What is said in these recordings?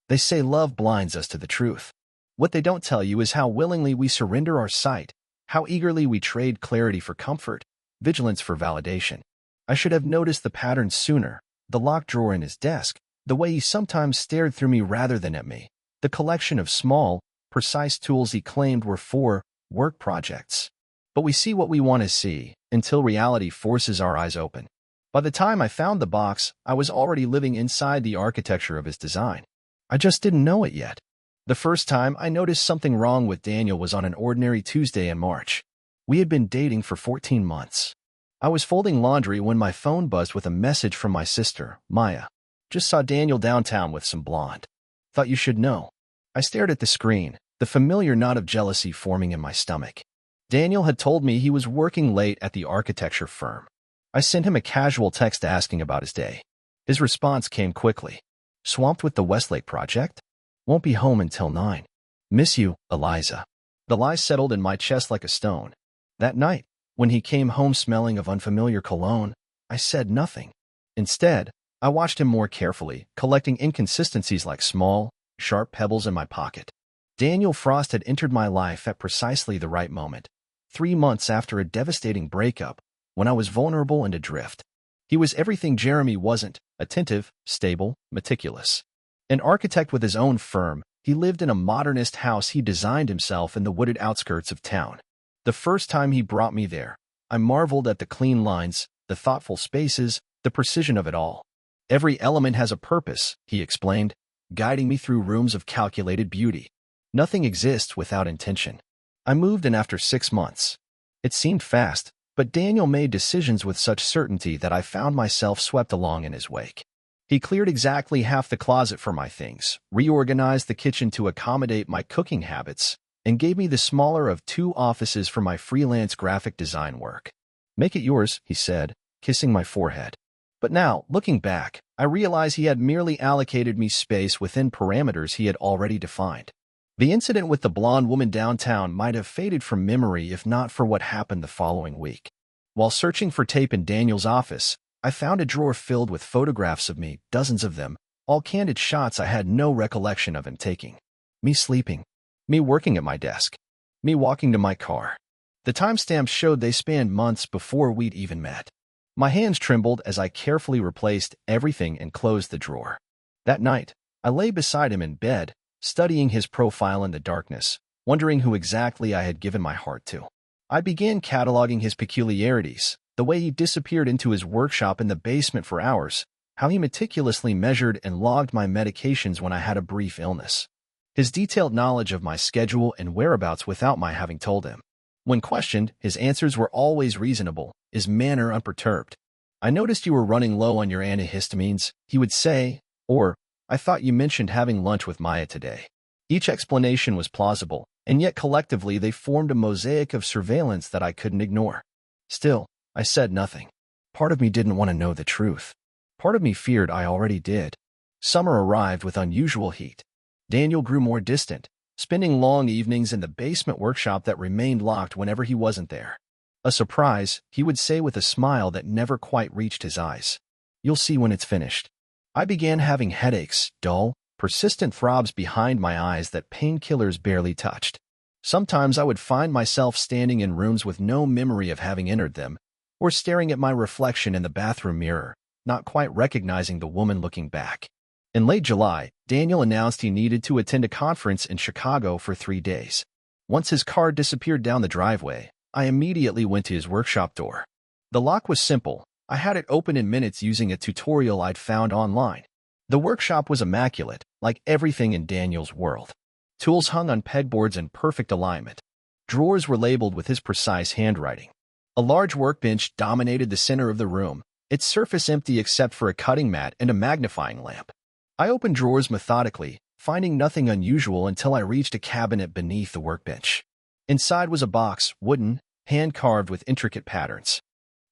They say love blinds us to the truth. What they don't tell you is how willingly we surrender our sight, how eagerly we trade clarity for comfort, vigilance for validation. I should have noticed the patterns sooner, the locked drawer in his desk, the way he sometimes stared through me rather than at me, the collection of small, precise tools he claimed were for work projects. But we see what we want to see, until reality forces our eyes open. By the time I found the box, I was already living inside the architecture of his design. I just didn't know it yet. The first time I noticed something wrong with Daniel was on an ordinary Tuesday in March. We had been dating for 14 months. I was folding laundry when my phone buzzed with a message from my sister, Maya. Just saw Daniel downtown with some blonde. Thought you should know. I stared at the screen, the familiar knot of jealousy forming in my stomach. Daniel had told me he was working late at the architecture firm. I sent him a casual text asking about his day. His response came quickly. Swamped with the Westlake project? Won't be home until 9. Miss you, Eliza. The lie settled in my chest like a stone. That night, when he came home smelling of unfamiliar cologne, I said nothing. Instead, I watched him more carefully, collecting inconsistencies like small, sharp pebbles in my pocket. Daniel Frost had entered my life at precisely the right moment, 3 months after a devastating breakup, when I was vulnerable and adrift. He was everything Jeremy wasn't: attentive, stable, meticulous. An architect with his own firm, he lived in a modernist house he designed himself in the wooded outskirts of town. The first time he brought me there, I marveled at the clean lines, the thoughtful spaces, the precision of it all. Every element has a purpose, he explained, guiding me through rooms of calculated beauty. Nothing exists without intention. I moved in after 6 months. It seemed fast, but Daniel made decisions with such certainty that I found myself swept along in his wake. He cleared exactly half the closet for my things, reorganized the kitchen to accommodate my cooking habits, and gave me the smaller of 2 offices for my freelance graphic design work. Make it yours, he said, kissing my forehead. But now, looking back, I realize he had merely allocated me space within parameters he had already defined. The incident with the blonde woman downtown might have faded from memory if not for what happened the following week. While searching for tape in Daniel's office, I found a drawer filled with photographs of me, dozens of them, all candid shots I had no recollection of him taking. Me sleeping. Me working at my desk. Me walking to my car. The timestamps showed they spanned months before we'd even met. My hands trembled as I carefully replaced everything and closed the drawer. That night, I lay beside him in bed, studying his profile in the darkness, wondering who exactly I had given my heart to. I began cataloging his peculiarities, the way he disappeared into his workshop in the basement for hours, how he meticulously measured and logged my medications when I had a brief illness, his detailed knowledge of my schedule and whereabouts without my having told him. When questioned, his answers were always reasonable, his manner unperturbed. I noticed you were running low on your antihistamines, he would say, or, I thought you mentioned having lunch with Maya today. Each explanation was plausible, and yet collectively they formed a mosaic of surveillance that I couldn't ignore. Still, I said nothing. Part of me didn't want to know the truth. Part of me feared I already did. Summer arrived with unusual heat. Daniel grew more distant, spending long evenings in the basement workshop that remained locked whenever he wasn't there. A surprise, he would say with a smile that never quite reached his eyes. You'll see when it's finished. I began having headaches, dull, persistent throbs behind my eyes that painkillers barely touched. Sometimes I would find myself standing in rooms with no memory of having entered them, or staring at my reflection in the bathroom mirror, not quite recognizing the woman looking back. In late July, Daniel announced he needed to attend a conference in Chicago for 3 days. Once his car disappeared down the driveway, I immediately went to his workshop door. The lock was simple. I had it open in minutes using a tutorial I'd found online. The workshop was immaculate, like everything in Daniel's world. Tools hung on pegboards in perfect alignment. Drawers were labeled with his precise handwriting. A large workbench dominated the center of the room, its surface empty except for a cutting mat and a magnifying lamp. I opened drawers methodically, finding nothing unusual until I reached a cabinet beneath the workbench. Inside was a box, wooden, hand-carved with intricate patterns.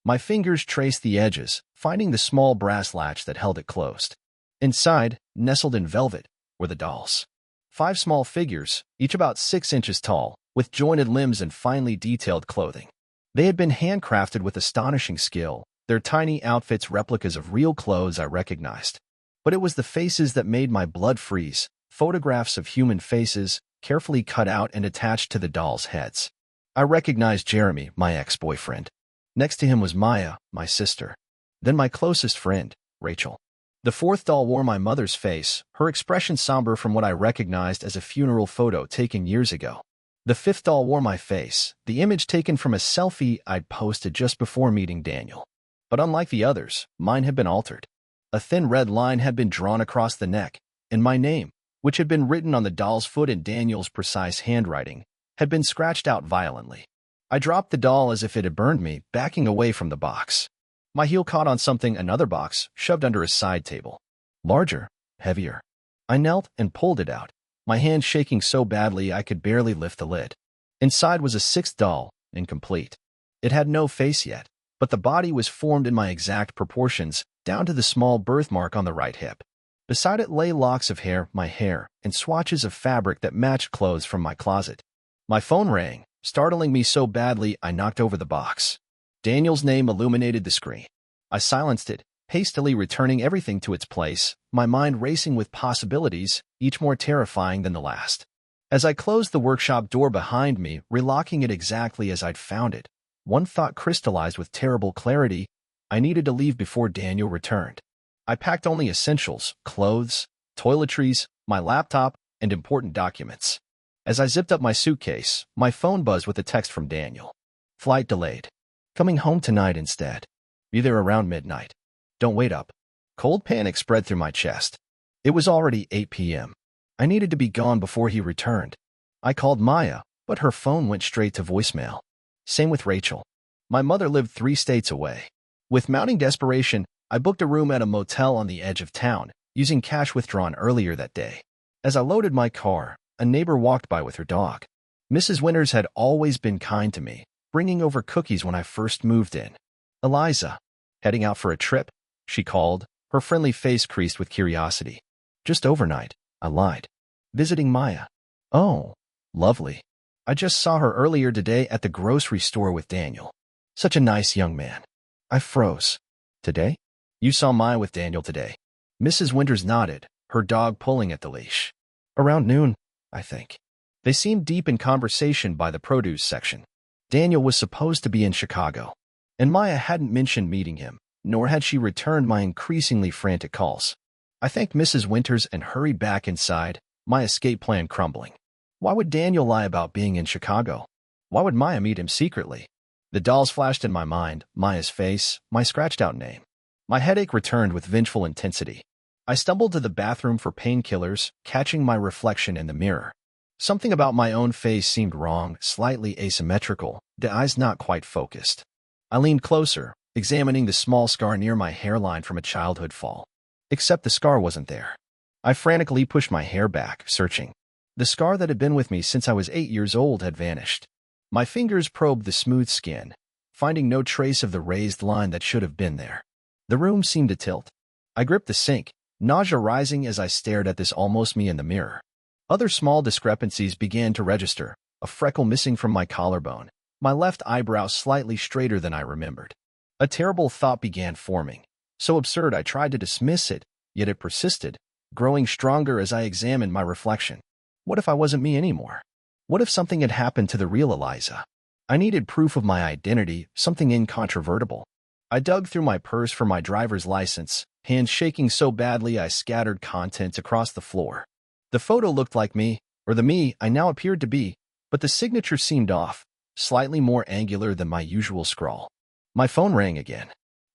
My fingers traced the edges, finding the small brass latch that held it closed. Inside, nestled in velvet, were the dolls. 5 small figures, each about 6 inches tall, with jointed limbs and finely detailed clothing. They had been handcrafted with astonishing skill, their tiny outfits replicas of real clothes I recognized. But it was the faces that made my blood freeze, photographs of human faces, carefully cut out and attached to the dolls' heads. I recognized Jeremy, my ex-boyfriend. Next to him was Maya, my sister. Then my closest friend, Rachel. The fourth doll wore my mother's face, her expression somber from what I recognized as a funeral photo taken years ago. The fifth doll wore my face, the image taken from a selfie I'd posted just before meeting Daniel. But unlike the others, mine had been altered. A thin red line had been drawn across the neck, and my name, which had been written on the doll's foot in Daniel's precise handwriting, had been scratched out violently. I dropped the doll as if it had burned me, backing away from the box. My heel caught on something, another box, shoved under a side table. Larger, heavier. I knelt and pulled it out, my hand shaking so badly I could barely lift the lid. Inside was a sixth doll, incomplete. It had no face yet, but the body was formed in my exact proportions, down to the small birthmark on the right hip. Beside it lay locks of hair, my hair, and swatches of fabric that matched clothes from my closet. My phone rang, startling me so badly I knocked over the box. Daniel's name illuminated the screen. I silenced it, hastily returning everything to its place, my mind racing with possibilities, each more terrifying than the last. As I closed the workshop door behind me, relocking it exactly as I'd found it, one thought crystallized with terrible clarity: I needed to leave before Daniel returned. I packed only essentials, clothes, toiletries, my laptop, and important documents. As I zipped up my suitcase, my phone buzzed with a text from Daniel. Flight delayed. Coming home tonight instead. Be there around midnight. Don't wait up. Cold panic spread through my chest. It was already 8 p.m. I needed to be gone before he returned. I called Maya, but her phone went straight to voicemail. Same with Rachel. My mother lived 3 states away. With mounting desperation, I booked a room at a motel on the edge of town, using cash withdrawn earlier that day. As I loaded my car, a neighbor walked by with her dog. Mrs. Winters had always been kind to me, bringing over cookies when I first moved in. Eliza, heading out for a trip? She called, her friendly face creased with curiosity. Just overnight, I lied. Visiting Maya. Oh, lovely. I just saw her earlier today at the grocery store with Daniel. Such a nice young man. I froze. Today? You saw Maya with Daniel today. Mrs. Winters nodded, her dog pulling at the leash. Around noon, I think. They seemed deep in conversation by the produce section. Daniel was supposed to be in Chicago, and Maya hadn't mentioned meeting him, nor had she returned my increasingly frantic calls. I thanked Mrs. Winters and hurried back inside, my escape plan crumbling. Why would Daniel lie about being in Chicago? Why would Maya meet him secretly? The dolls flashed in my mind, Maya's face, my scratched-out name. My headache returned with vengeful intensity. I stumbled to the bathroom for painkillers, catching my reflection in the mirror. Something about my own face seemed wrong, slightly asymmetrical, the eyes not quite focused. I leaned closer, examining the small scar near my hairline from a childhood fall. Except the scar wasn't there. I frantically pushed my hair back, searching. The scar that had been with me since I was 8 years old had vanished. My fingers probed the smooth skin, finding no trace of the raised line that should have been there. The room seemed to tilt. I gripped the sink, nausea rising as I stared at this almost me in the mirror. Other small discrepancies began to register, a freckle missing from my collarbone, my left eyebrow slightly straighter than I remembered. A terrible thought began forming, so absurd I tried to dismiss it, yet it persisted, growing stronger as I examined my reflection. What if I wasn't me anymore? What if something had happened to the real Eliza? I needed proof of my identity, something incontrovertible. I dug through my purse for my driver's license, hands shaking so badly I scattered contents across the floor. The photo looked like me, or the me I now appeared to be, but the signature seemed off, slightly more angular than my usual scrawl. My phone rang again.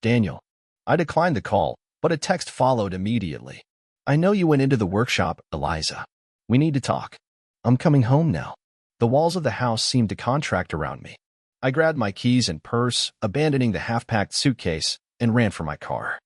Daniel. I declined the call, but a text followed immediately. I know you went into the workshop, Eliza. We need to talk. I'm coming home now. The walls of the house seemed to contract around me. I grabbed my keys and purse, abandoning the half-packed suitcase, and ran for my car.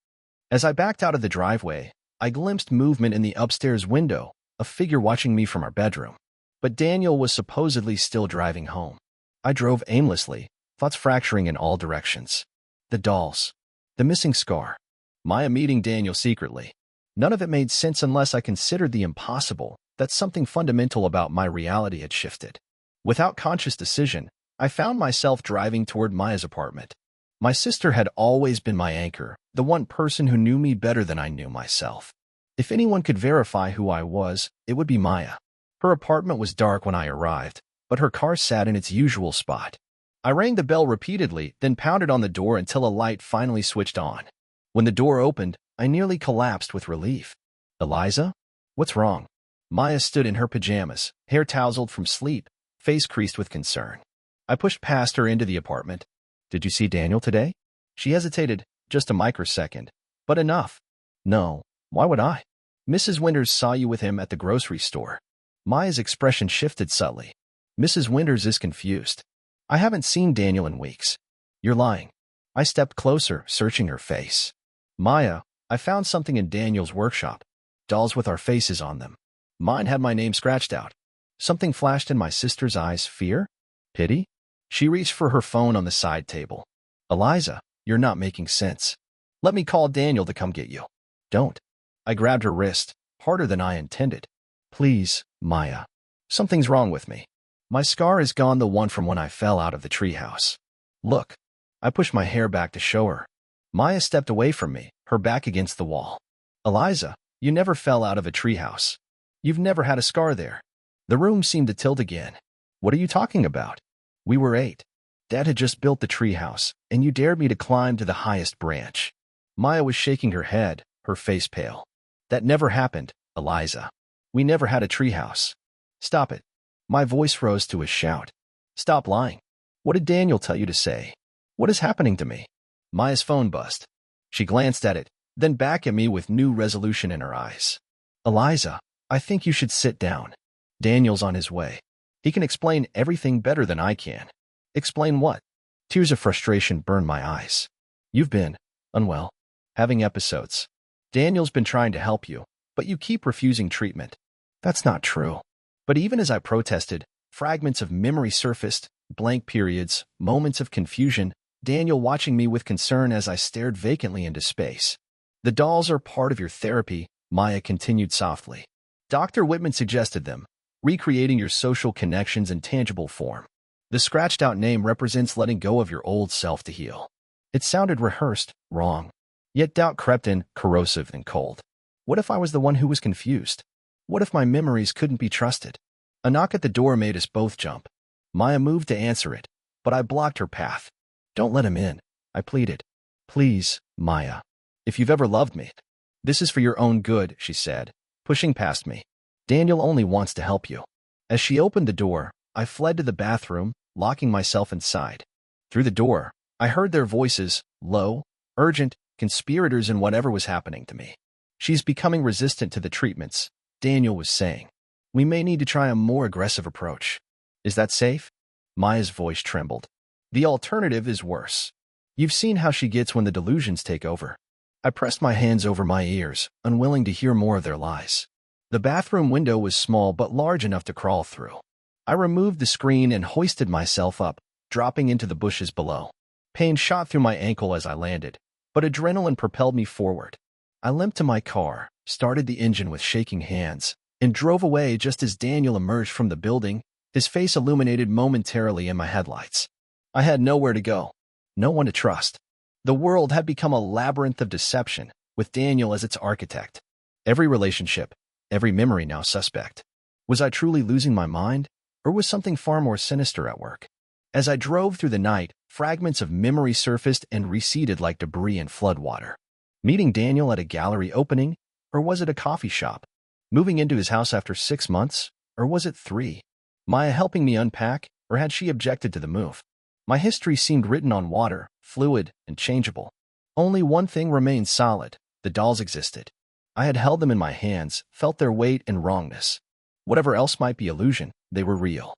As I backed out of the driveway, I glimpsed movement in the upstairs window, a figure watching me from our bedroom. But Daniel was supposedly still driving home. I drove aimlessly, thoughts fracturing in all directions. The dolls. The missing scar. Maya meeting Daniel secretly. None of it made sense unless I considered the impossible, that something fundamental about my reality had shifted. Without conscious decision, I found myself driving toward Maya's apartment. My sister had always been my anchor, the one person who knew me better than I knew myself. If anyone could verify who I was, it would be Maya. Her apartment was dark when I arrived, but her car sat in its usual spot. I rang the bell repeatedly, then pounded on the door until a light finally switched on. When the door opened, I nearly collapsed with relief. Eliza? What's wrong? Maya stood in her pajamas, hair tousled from sleep, face creased with concern. I pushed past her into the apartment. Did you see Daniel today? She hesitated, just a microsecond. But enough. No, why would I? Mrs. Winters saw you with him at the grocery store. Maya's expression shifted subtly. Mrs. Winters is confused. I haven't seen Daniel in weeks. You're lying. I stepped closer, searching her face. Maya, I found something in Daniel's workshop. Dolls with our faces on them. Mine had my name scratched out. Something flashed in my sister's eyes. Fear? Pity? She reached for her phone on the side table. Eliza, you're not making sense. Let me call Daniel to come get you. Don't. I grabbed her wrist, harder than I intended. Please, Maya. Something's wrong with me. My scar is gone, the one from when I fell out of the treehouse. Look. I pushed my hair back to show her. Maya stepped away from me, her back against the wall. Eliza, you never fell out of a treehouse. You've never had a scar there. The room seemed to tilt again. What are you talking about? We were 8. Dad had just built the treehouse, and you dared me to climb to the highest branch. Maya was shaking her head, her face pale. That never happened, Eliza. We never had a treehouse. Stop it. My voice rose to a shout. Stop lying. What did Daniel tell you to say? What is happening to me? Maya's phone buzzed. She glanced at it, then back at me with new resolution in her eyes. Eliza, I think you should sit down. Daniel's on his way. He can explain everything better than I can. Explain what? Tears of frustration burned my eyes. You've been unwell, having episodes. Daniel's been trying to help you, but you keep refusing treatment. That's not true. But even as I protested, fragments of memory surfaced, blank periods, moments of confusion, Daniel watching me with concern as I stared vacantly into space. The dolls are part of your therapy, Maya continued softly. Dr. Whitman suggested them, recreating your social connections in tangible form. The scratched-out name represents letting go of your old self to heal. It sounded rehearsed, wrong. Yet doubt crept in, corrosive and cold. What if I was the one who was confused? What if my memories couldn't be trusted? A knock at the door made us both jump. Maya moved to answer it, but I blocked her path. Don't let him in, I pleaded. Please, Maya. If you've ever loved me, this is for your own good, she said, pushing past me. Daniel only wants to help you. As she opened the door, I fled to the bathroom, locking myself inside. Through the door, I heard their voices, low, urgent, conspirators in whatever was happening to me. She's becoming resistant to the treatments, Daniel was saying. We may need to try a more aggressive approach. Is that safe? Maya's voice trembled. The alternative is worse. You've seen how she gets when the delusions take over. I pressed my hands over my ears, unwilling to hear more of their lies. The bathroom window was small but large enough to crawl through. I removed the screen and hoisted myself up, dropping into the bushes below. Pain shot through my ankle as I landed, but adrenaline propelled me forward. I limped to my car, started the engine with shaking hands, and drove away just as Daniel emerged from the building, his face illuminated momentarily in my headlights. I had nowhere to go, no one to trust. The world had become a labyrinth of deception, with Daniel as its architect. Every relationship, every memory now suspect. Was I truly losing my mind, or was something far more sinister at work? As I drove through the night, fragments of memory surfaced and receded like debris in floodwater. Meeting Daniel at a gallery opening, or was it a coffee shop? Moving into his house after 6 months, or was it 3? Maya helping me unpack, or had she objected to the move? My history seemed written on water, fluid and changeable. Only one thing remained solid: the dolls existed. I had held them in my hands, felt their weight and wrongness. Whatever else might be illusion, they were real.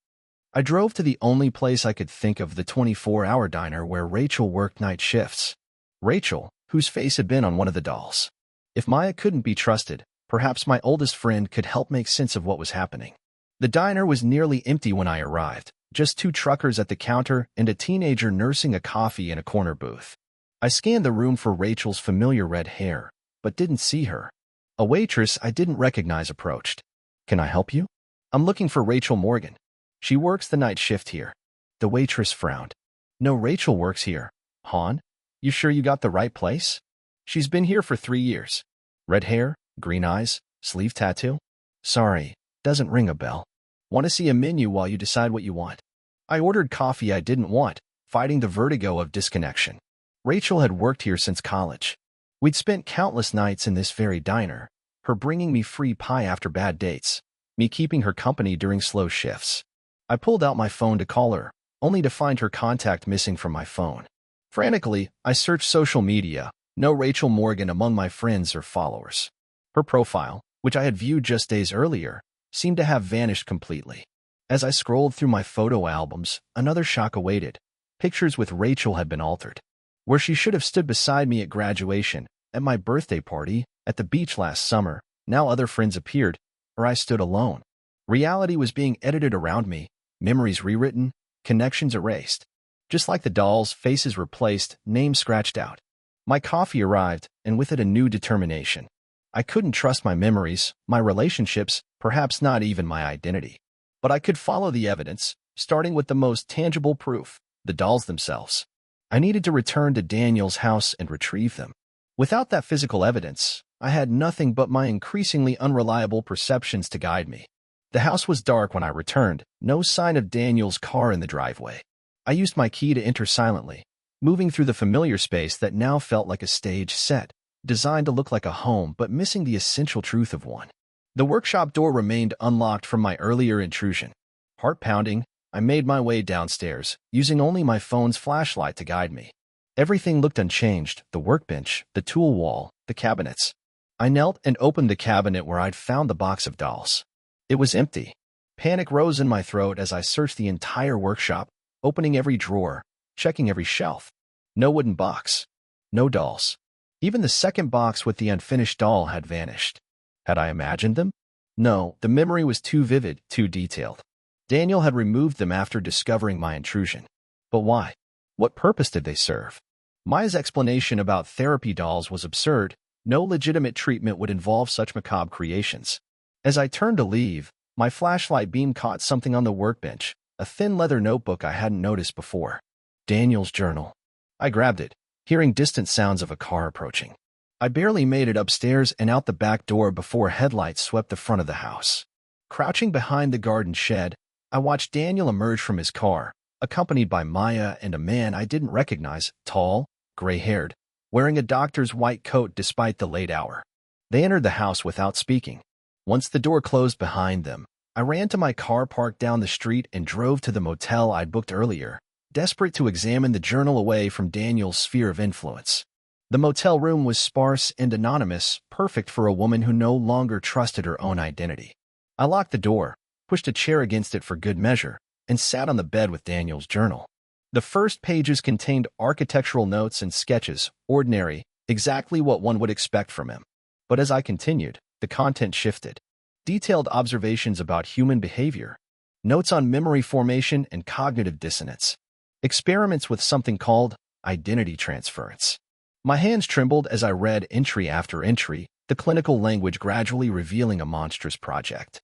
I drove to the only place I could think of, the 24-hour diner where Rachel worked night shifts. Rachel, whose face had been on one of the dolls. If Maya couldn't be trusted, perhaps my oldest friend could help make sense of what was happening. The diner was nearly empty when I arrived, just 2 truckers at the counter and a teenager nursing a coffee in a corner booth. I scanned the room for Rachel's familiar red hair, but didn't see her. A waitress I didn't recognize approached. Can I help you? I'm looking for Rachel Morgan. She works the night shift here. The waitress frowned. No, Rachel works here. Han, you sure you got the right place? She's been here for 3 years. Red hair, Green eyes? Sleeve tattoo? Sorry, doesn't ring a bell. Want to see a menu while you decide what you want? I ordered coffee I didn't want, fighting the vertigo of disconnection. Rachel had worked here since college. We'd spent countless nights in this very diner, her bringing me free pie after bad dates, me keeping her company during slow shifts. I pulled out my phone to call her, only to find her contact missing from my phone. Frantically, I searched social media, no Rachel Morgan among my friends or followers. Her profile, which I had viewed just days earlier, seemed to have vanished completely. As I scrolled through my photo albums, another shock awaited. Pictures with Rachel had been altered. Where she should have stood beside me at graduation, at my birthday party, at the beach last summer, now other friends appeared, or I stood alone. Reality was being edited around me, memories rewritten, connections erased. Just like the dolls, faces replaced, names scratched out. My coffee arrived, and with it a new determination. I couldn't trust my memories, my relationships, perhaps not even my identity. But I could follow the evidence, starting with the most tangible proof, the dolls themselves. I needed to return to Daniel's house and retrieve them. Without that physical evidence, I had nothing but my increasingly unreliable perceptions to guide me. The house was dark when I returned, no sign of Daniel's car in the driveway. I used my key to enter silently, moving through the familiar space that now felt like a stage set, designed to look like a home but missing the essential truth of one. The workshop door remained unlocked from my earlier intrusion. Heart pounding, I made my way downstairs, using only my phone's flashlight to guide me. Everything looked unchanged, the workbench, the tool wall, the cabinets. I knelt and opened the cabinet where I'd found the box of dolls. It was empty. Panic rose in my throat as I searched the entire workshop, opening every drawer, checking every shelf. No wooden box. No dolls. Even the second box with the unfinished doll had vanished. Had I imagined them? No, the memory was too vivid, too detailed. Daniel had removed them after discovering my intrusion. But why? What purpose did they serve? Maya's explanation about therapy dolls was absurd. No legitimate treatment would involve such macabre creations. As I turned to leave, my flashlight beam caught something on the workbench, a thin leather notebook I hadn't noticed before. Daniel's journal. I grabbed it, hearing distant sounds of a car approaching. I barely made it upstairs and out the back door before headlights swept the front of the house. Crouching behind the garden shed, I watched Daniel emerge from his car, accompanied by Maya and a man I didn't recognize, tall, gray-haired, wearing a doctor's white coat despite the late hour. They entered the house without speaking. Once the door closed behind them, I ran to my car parked down the street and drove to the motel I'd booked earlier, desperate to examine the journal away from Daniel's sphere of influence. The motel room was sparse and anonymous, perfect for a woman who no longer trusted her own identity. I locked the door, pushed a chair against it for good measure, and sat on the bed with Daniel's journal. The first pages contained architectural notes and sketches, ordinary, exactly what one would expect from him. But as I continued, the content shifted. Detailed observations about human behavior, notes on memory formation and cognitive dissonance, experiments with something called identity transference. My hands trembled as I read entry after entry, the clinical language gradually revealing a monstrous project.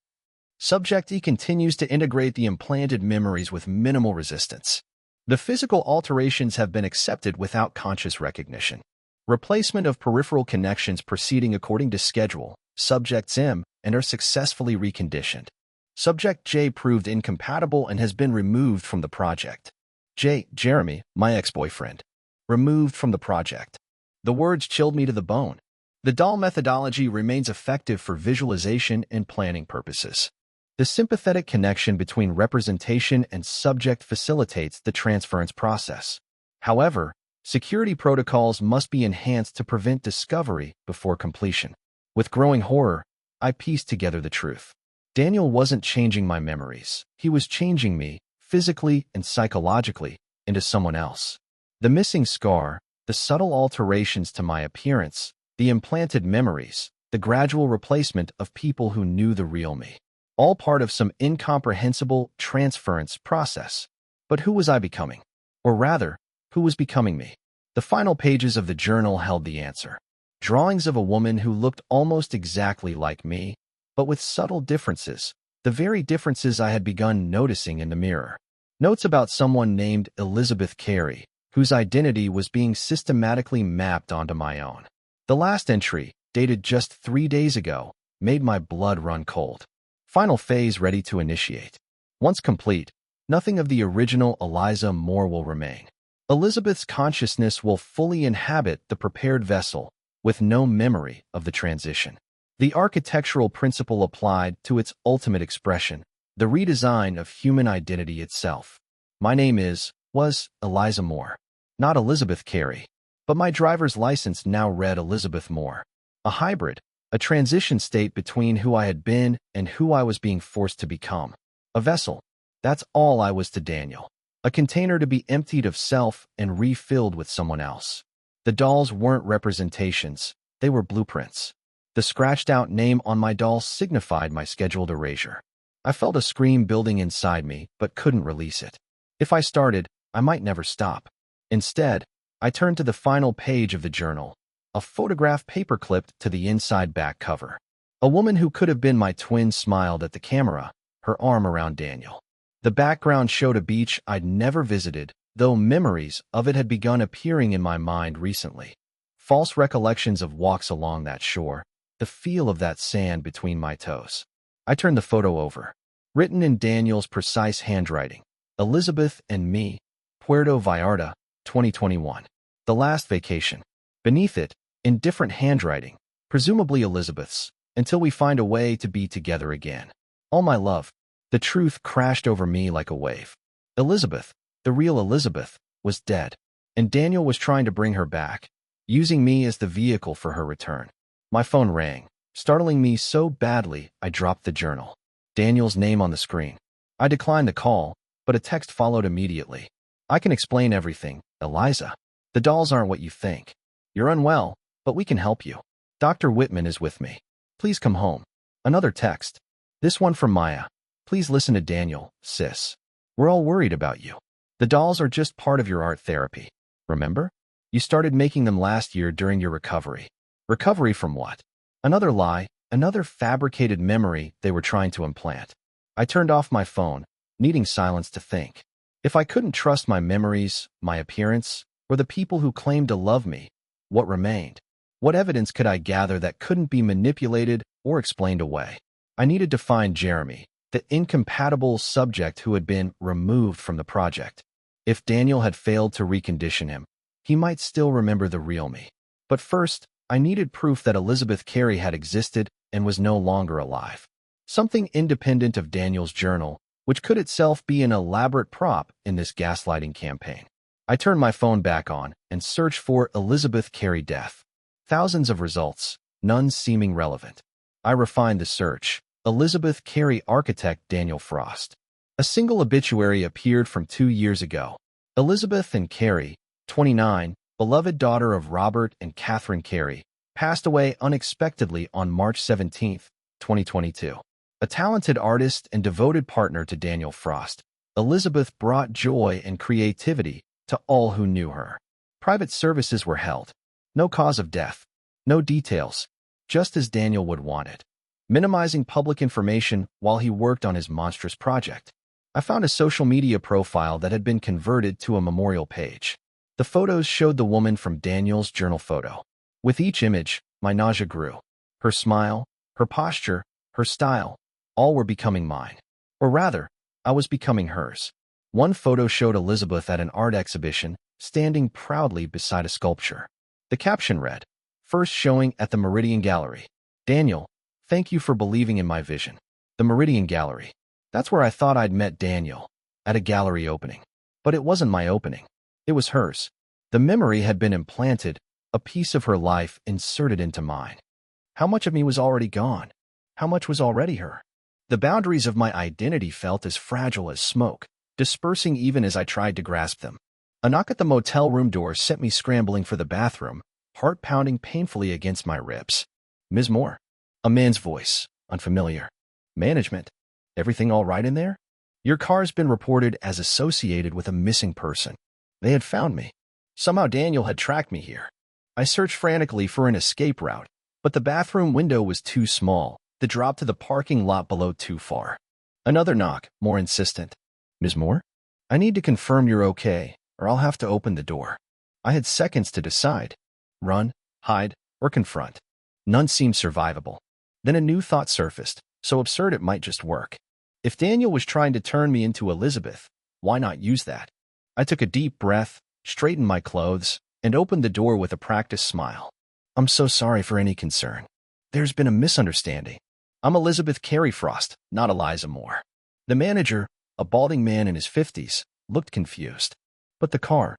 Subject E continues to integrate the implanted memories with minimal resistance. The physical alterations have been accepted without conscious recognition. Replacement of peripheral connections proceeding according to schedule, subjects M, and are successfully reconditioned. Subject J proved incompatible and has been removed from the project. Jeremy, my ex-boyfriend. Removed from the project. The words chilled me to the bone. The doll methodology remains effective for visualization and planning purposes. The sympathetic connection between representation and subject facilitates the transference process. However, security protocols must be enhanced to prevent discovery before completion. With growing horror, I pieced together the truth. Daniel wasn't changing my memories. He was changing me, physically and psychologically, into someone else. The missing scar, the subtle alterations to my appearance, the implanted memories, the gradual replacement of people who knew the real me. All part of some incomprehensible transference process. But who was I becoming? Or rather, who was becoming me? The final pages of the journal held the answer. Drawings of a woman who looked almost exactly like me, but with subtle differences, the very differences I had begun noticing in the mirror. Notes about someone named Elizabeth Carey, whose identity was being systematically mapped onto my own. The last entry, dated just 3 days ago, made my blood run cold. Final phase ready to initiate. Once complete, nothing of the original Eliza Moore will remain. Elizabeth's consciousness will fully inhabit the prepared vessel, with no memory of the transition. The architectural principle applied to its ultimate expression, the redesign of human identity itself. My name was Eliza Moore, not Elizabeth Carey, but my driver's license now read Elizabeth Moore. A hybrid, a transition state between who I had been and who I was being forced to become. A vessel, that's all I was to Daniel. A container to be emptied of self and refilled with someone else. The dolls weren't representations, they were blueprints. The scratched-out name on my doll signified my scheduled erasure. I felt a scream building inside me, but couldn't release it. If I started, I might never stop. Instead, I turned to the final page of the journal, a photograph paper-clipped to the inside back cover. A woman who could have been my twin smiled at the camera, her arm around Daniel. The background showed a beach I'd never visited, though memories of it had begun appearing in my mind recently. False recollections of walks along that shore, the feel of that sand between my toes. I turned the photo over. Written in Daniel's precise handwriting, Elizabeth and me, Puerto Vallarta, 2021. The last vacation. Beneath it, in different handwriting, presumably Elizabeth's, until we find a way to be together again. All my love. The truth crashed over me like a wave. Elizabeth, the real Elizabeth, was dead, and Daniel was trying to bring her back, using me as the vehicle for her return. My phone rang, startling me so badly I dropped the journal. Daniel's name on the screen. I declined the call, but a text followed immediately. I can explain everything, Eliza. The dolls aren't what you think. You're unwell, but we can help you. Dr. Whitman is with me. Please come home. Another text. This one from Maya. Please listen to Daniel, sis. We're all worried about you. The dolls are just part of your art therapy. Remember? You started making them last year during your recovery. Recovery from what? Another lie, another fabricated memory they were trying to implant. I turned off my phone, needing silence to think. If I couldn't trust my memories, my appearance, or the people who claimed to love me, what remained? What evidence could I gather that couldn't be manipulated or explained away? I needed to find Jeremy, the incompatible subject who had been removed from the project. If Daniel had failed to recondition him, he might still remember the real me. But first, I needed proof that Elizabeth Carey had existed and was no longer alive. Something independent of Daniel's journal, which could itself be an elaborate prop in this gaslighting campaign. I turned my phone back on and searched for Elizabeth Carey death. Thousands of results, none seeming relevant. I refined the search. Elizabeth Carey architect Daniel Frost. A single obituary appeared from 2 years ago. Elizabeth and Carey, 29, beloved daughter of Robert and Catherine Carey, passed away unexpectedly on March 17, 2022. A talented artist and devoted partner to Daniel Frost, Elizabeth brought joy and creativity to all who knew her. Private services were held. No cause of death. No details. Just as Daniel would want it. Minimizing public information while he worked on his monstrous project. I found a social media profile that had been converted to a memorial page. The photos showed the woman from Daniel's journal photo. With each image, my nausea grew. Her smile, her posture, her style, all were becoming mine. Or rather, I was becoming hers. One photo showed Elizabeth at an art exhibition, standing proudly beside a sculpture. The caption read, "First showing at the Meridian Gallery. Daniel, thank you for believing in my vision." The Meridian Gallery. That's where I thought I'd met Daniel, at a gallery opening. But it wasn't my opening. It was hers. The memory had been implanted, a piece of her life inserted into mine. How much of me was already gone? How much was already her? The boundaries of my identity felt as fragile as smoke, dispersing even as I tried to grasp them. A knock at the motel room door sent me scrambling for the bathroom, heart pounding painfully against my ribs. "Ms. Moore." A man's voice, unfamiliar. "Management. Everything all right in there? Your car's been reported as associated with a missing person." They had found me. Somehow Daniel had tracked me here. I searched frantically for an escape route, but the bathroom window was too small, the drop to the parking lot below too far. Another knock, more insistent. "Ms. Moore? I need to confirm you're okay, or I'll have to open the door." I had seconds to decide. Run, hide, or confront. None seemed survivable. Then a new thought surfaced, so absurd it might just work. If Daniel was trying to turn me into Elizabeth, why not use that? I took a deep breath, straightened my clothes, and opened the door with a practiced smile. I'm so sorry for any concern. There's been a misunderstanding. I'm Elizabeth Carey Frost, not Eliza Moore. The manager, a balding man in his 50s, looked confused. But the car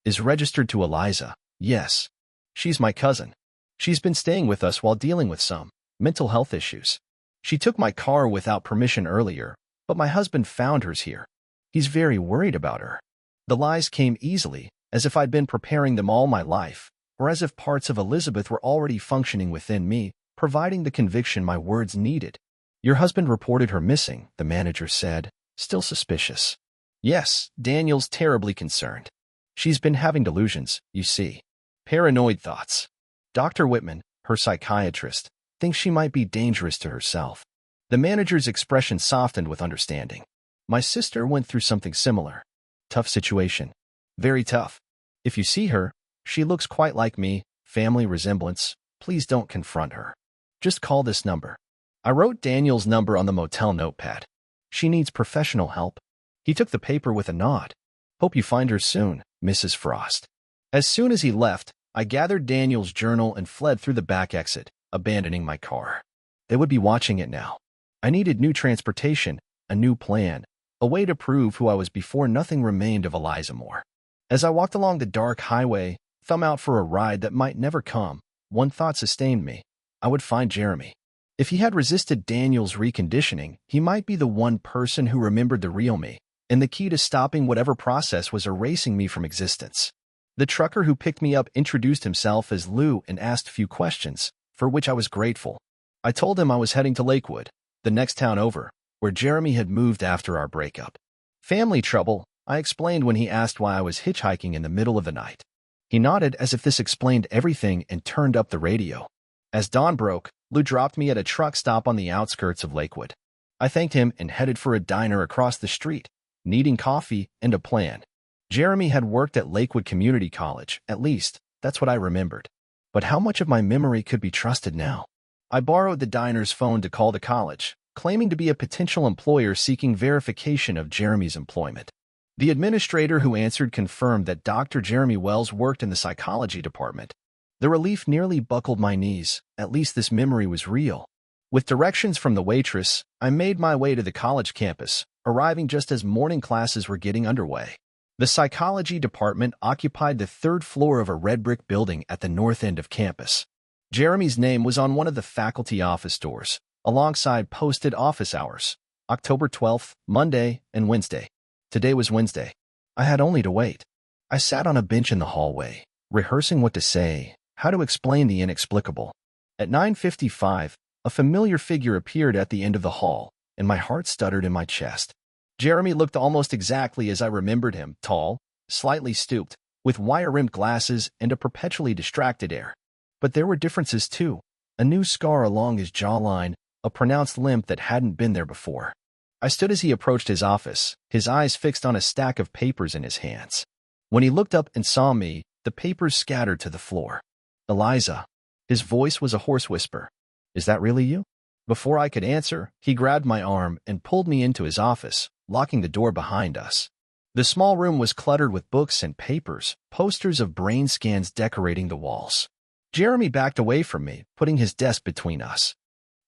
is registered to Eliza. Yes. She's my cousin. She's been staying with us while dealing with some mental health issues. She took my car without permission earlier, but my husband found hers here. He's very worried about her. The lies came easily, as if I'd been preparing them all my life, or as if parts of Elizabeth were already functioning within me, providing the conviction my words needed. Your husband reported her missing, the manager said, still suspicious. Yes, Daniel's terribly concerned. She's been having delusions, you see. Paranoid thoughts. Dr. Whitman, her psychiatrist, thinks she might be dangerous to herself. The manager's expression softened with understanding. My sister went through something similar. Tough situation. Very tough. If you see her, she looks quite like me, family resemblance. Please don't confront her. Just call this number. I wrote Daniel's number on the motel notepad. She needs professional help. He took the paper with a nod. Hope you find her soon, Mrs. Frost. As soon as he left, I gathered Daniel's journal and fled through the back exit, abandoning my car. They would be watching it now. I needed new transportation, a new plan, a way to prove who I was before nothing remained of Eliza Moore. As I walked along the dark highway, thumb out for a ride that might never come, one thought sustained me. I would find Jeremy. If he had resisted Daniel's reconditioning, he might be the one person who remembered the real me, and the key to stopping whatever process was erasing me from existence. The trucker who picked me up introduced himself as Lou and asked few questions, for which I was grateful. I told him I was heading to Lakewood, the next town over, where Jeremy had moved after our breakup. Family trouble, I explained when he asked why I was hitchhiking in the middle of the night. He nodded as if this explained everything and turned up the radio. As dawn broke, Lou dropped me at a truck stop on the outskirts of Lakewood. I thanked him and headed for a diner across the street, needing coffee and a plan. Jeremy had worked at Lakewood Community College, at least, that's what I remembered. But how much of my memory could be trusted now? I borrowed the diner's phone to call the college, claiming to be a potential employer seeking verification of Jeremy's employment. The administrator who answered confirmed that Dr. Jeremy Wells worked in the psychology department. The relief nearly buckled my knees. At least this memory was real. With directions from the waitress, I made my way to the college campus, arriving just as morning classes were getting underway. The psychology department occupied the third floor of a red brick building at the north end of campus. Jeremy's name was on one of the faculty office doors, alongside posted office hours, October 12th, Monday, and Wednesday. Today was Wednesday. I had only to wait. I sat on a bench in the hallway, rehearsing what to say, how to explain the inexplicable. At 9:55, a familiar figure appeared at the end of the hall, and my heart stuttered in my chest. Jeremy looked almost exactly as I remembered him, tall, slightly stooped, with wire-rimmed glasses and a perpetually distracted air. But there were differences too. A new scar along his jawline, a pronounced limp that hadn't been there before. I stood as he approached his office, his eyes fixed on a stack of papers in his hands. When he looked up and saw me, the papers scattered to the floor. Eliza. His voice was a hoarse whisper. Is that really you? Before I could answer, he grabbed my arm and pulled me into his office, locking the door behind us. The small room was cluttered with books and papers, posters of brain scans decorating the walls. Jeremy backed away from me, putting his desk between us.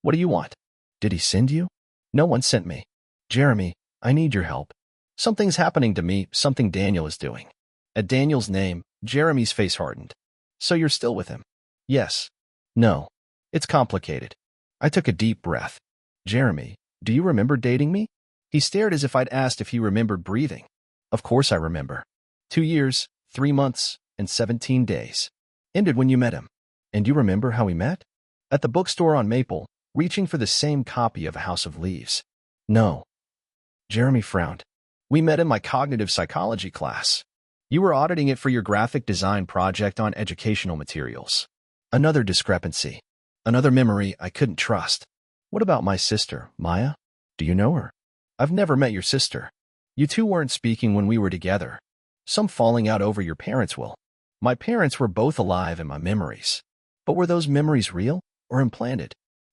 What do you want? Did he send you? No one sent me. Jeremy, I need your help. Something's happening to me, something Daniel is doing. At Daniel's name, Jeremy's face hardened. So you're still with him? Yes. No. It's complicated. I took a deep breath. Jeremy, do you remember dating me? He stared as if I'd asked if he remembered breathing. Of course I remember. 2 years, 3 months, and 17 days. Ended when you met him. And you remember how we met? At the bookstore on Maple, reaching for the same copy of A House of Leaves. No. Jeremy frowned. We met in my cognitive psychology class. You were auditing it for your graphic design project on educational materials. Another discrepancy. Another memory I couldn't trust. What about my sister, Maya? Do you know her? I've never met your sister. You two weren't speaking when we were together. Some falling out over your parents will. My parents were both alive in my memories. But were those memories real or implanted?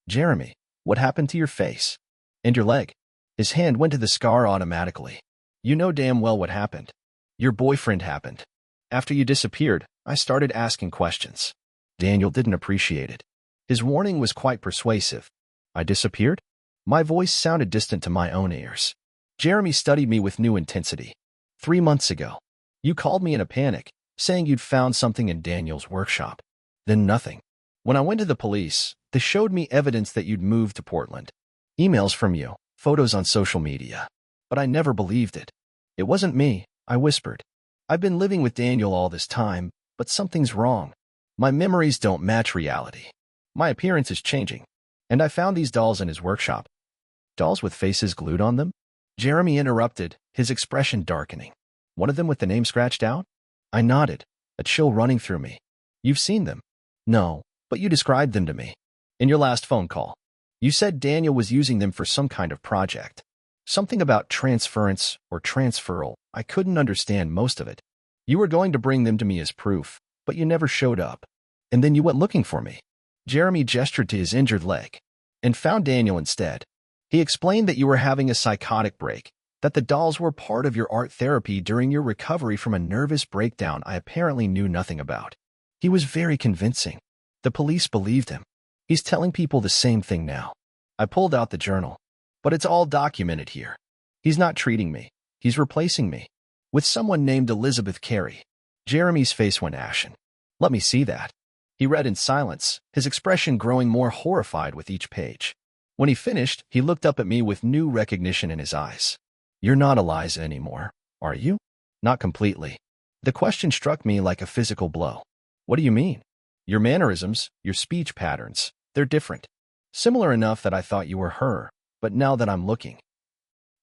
Jeremy, what happened to your face? And your leg? His hand went to the scar automatically. You know damn well what happened. Your boyfriend happened. After you disappeared, I started asking questions. Daniel didn't appreciate it. His warning was quite persuasive. I disappeared? My voice sounded distant to my own ears. Jeremy studied me with new intensity. 3 months ago, you called me in a panic, saying you'd found something in Daniel's workshop. Then nothing. When I went to the police, they showed me evidence that you'd moved to Portland. Emails from you, photos on social media. But I never believed it. It wasn't me, I whispered. I've been living with Daniel all this time, but something's wrong. My memories don't match reality. My appearance is changing. And I found these dolls in his workshop. Dolls with faces glued on them? Jeremy interrupted, his expression darkening. One of them with the name scratched out? I nodded, a chill running through me. You've seen them? No, but you described them to me. In your last phone call. You said Daniel was using them for some kind of project. Something about transference or transferal. I couldn't understand most of it. You were going to bring them to me as proof, but you never showed up. And then you went looking for me. Jeremy gestured to his injured leg and found Daniel instead. He explained that you were having a psychotic break, that the dolls were part of your art therapy during your recovery from a nervous breakdown I apparently knew nothing about. He was very convincing. The police believed him. He's telling people the same thing now. I pulled out the journal. But it's all documented here. He's not treating me. He's replacing me with someone named Elizabeth Carey. Jeremy's face went ashen. Let me see that. He read in silence, his expression growing more horrified with each page. When he finished, he looked up at me with new recognition in his eyes. You're not Eliza anymore, are you? Not completely. The question struck me like a physical blow. What do you mean? Your mannerisms, your speech patterns, they're different. Similar enough that I thought you were her, but now that I'm looking.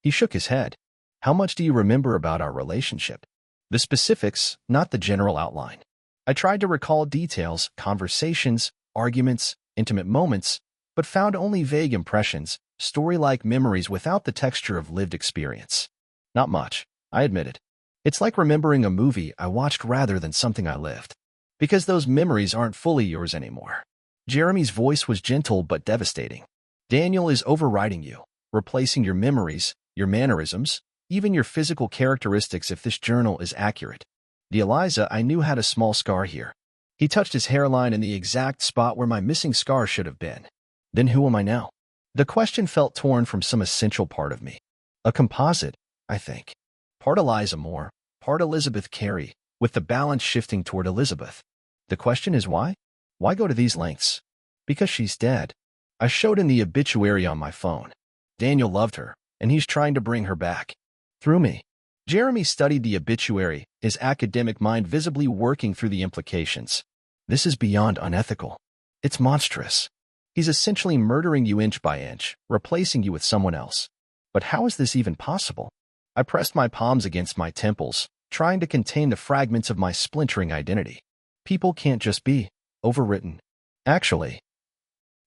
He shook his head. How much do you remember about our relationship? The specifics, not the general outline. I tried to recall details, conversations, arguments, intimate moments, but found only vague impressions, story-like memories without the texture of lived experience. Not much, I admitted. It's like remembering a movie I watched rather than something I lived. Because those memories aren't fully yours anymore. Jeremy's voice was gentle but devastating. Daniel is overriding you, replacing your memories, your mannerisms, even your physical characteristics if this journal is accurate. The Eliza I knew had a small scar here. He touched his hairline in the exact spot where my missing scar should have been. Then who am I now? The question felt torn from some essential part of me. A composite, I think. Part Eliza Moore, part Elizabeth Carey, with the balance shifting toward Elizabeth. The question is why? Why go to these lengths? Because she's dead. I showed him the obituary on my phone. Daniel loved her, and he's trying to bring her back. Through me. Jeremy studied the obituary, his academic mind visibly working through the implications. This is beyond unethical. It's monstrous. He's essentially murdering you inch by inch, replacing you with someone else. But how is this even possible? I pressed my palms against my temples, trying to contain the fragments of my splintering identity. People can't just be overwritten. Actually,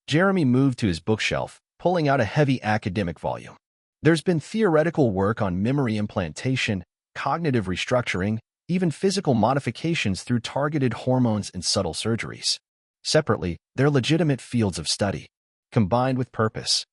Jeremy moved to his bookshelf, pulling out a heavy academic volume. There's been theoretical work on memory implantation, cognitive restructuring, even physical modifications through targeted hormones and subtle surgeries. Separately, they're legitimate fields of study, combined with purpose.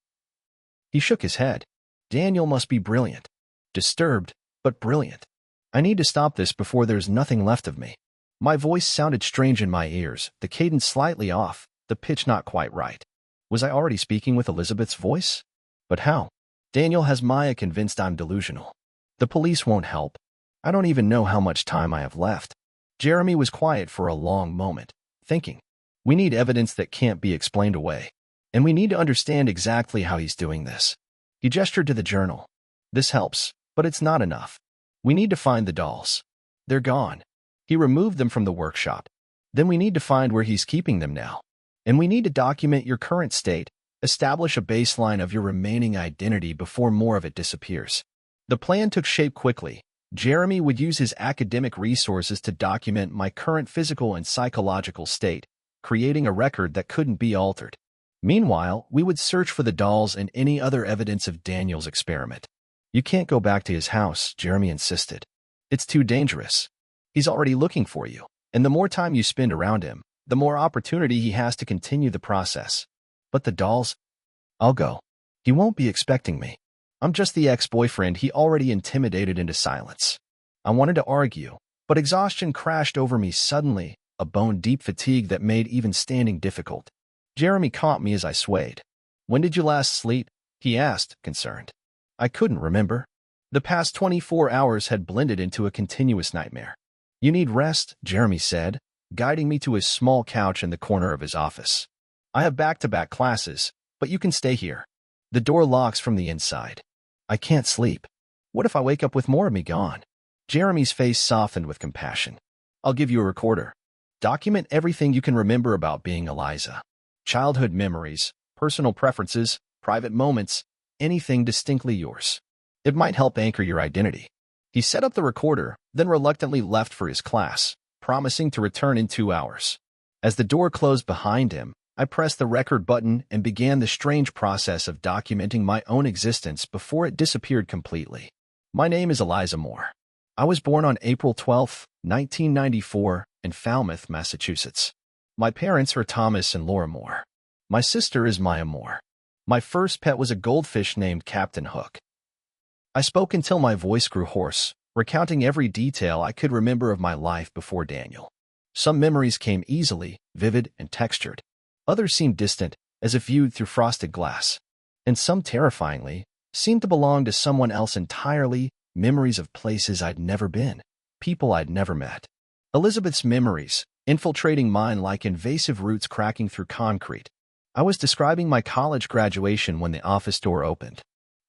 He shook his head. Daniel must be brilliant. Disturbed, but brilliant. I need to stop this before there's nothing left of me. My voice sounded strange in my ears, the cadence slightly off, the pitch not quite right. Was I already speaking with Elizabeth's voice? But how? Daniel has Maya convinced I'm delusional. The police won't help. I don't even know how much time I have left. Jeremy was quiet for a long moment, thinking. We need evidence that can't be explained away. And we need to understand exactly how he's doing this. He gestured to the journal. This helps, but it's not enough. We need to find the dolls. They're gone. He removed them from the workshop. Then we need to find where he's keeping them now. And we need to document your current state, establish a baseline of your remaining identity before more of it disappears. The plan took shape quickly. Jeremy would use his academic resources to document my current physical and psychological state, creating a record that couldn't be altered. Meanwhile, we would search for the dolls and any other evidence of Daniel's experiment. You can't go back to his house, Jeremy insisted. It's too dangerous. He's already looking for you, and the more time you spend around him, the more opportunity he has to continue the process. But the dolls? I'll go. He won't be expecting me. I'm just the ex-boyfriend he already intimidated into silence. I wanted to argue, but exhaustion crashed over me suddenly, a bone-deep fatigue that made even standing difficult. Jeremy caught me as I swayed. When did you last sleep? He asked, concerned. I couldn't remember. The past 24 hours had blended into a continuous nightmare. You need rest, Jeremy said, guiding me to his small couch in the corner of his office. I have back-to-back classes, but you can stay here. The door locks from the inside. I can't sleep. What if I wake up with more of me gone? Jeremy's face softened with compassion. I'll give you a recorder. Document everything you can remember about being Eliza. Childhood memories, personal preferences, private moments, anything distinctly yours. It might help anchor your identity. He set up the recorder, then reluctantly left for his class, promising to return in 2 hours. As the door closed behind him, I pressed the record button and began the strange process of documenting my own existence before it disappeared completely. My name is Eliza Moore. I was born on April 12, 1994, in Falmouth, Massachusetts. My parents are Thomas and Laura Moore. My sister is Maya Moore. My first pet was a goldfish named Captain Hook. I spoke until my voice grew hoarse, recounting every detail I could remember of my life before Daniel. Some memories came easily, vivid, and textured. Others seemed distant, as if viewed through frosted glass. And some, terrifyingly, seemed to belong to someone else entirely, memories of places I'd never been, people I'd never met. Elizabeth's memories, infiltrating mine like invasive roots cracking through concrete. I was describing my college graduation when the office door opened.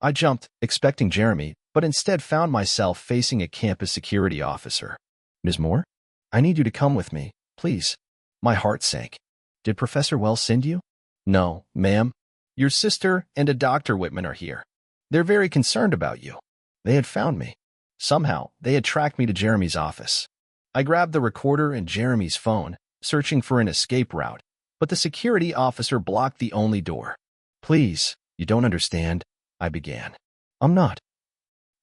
I jumped, expecting Jeremy, but instead found myself facing a campus security officer. Ms. Moore? I need you to come with me, please. My heart sank. Did Professor Wells send you? No, ma'am. Your sister and a Dr. Whitman are here. They're very concerned about you. They had found me. Somehow, they had tracked me to Jeremy's office. I grabbed the recorder and Jeremy's phone, searching for an escape route, but the security officer blocked the only door. Please, you don't understand, I began. I'm not.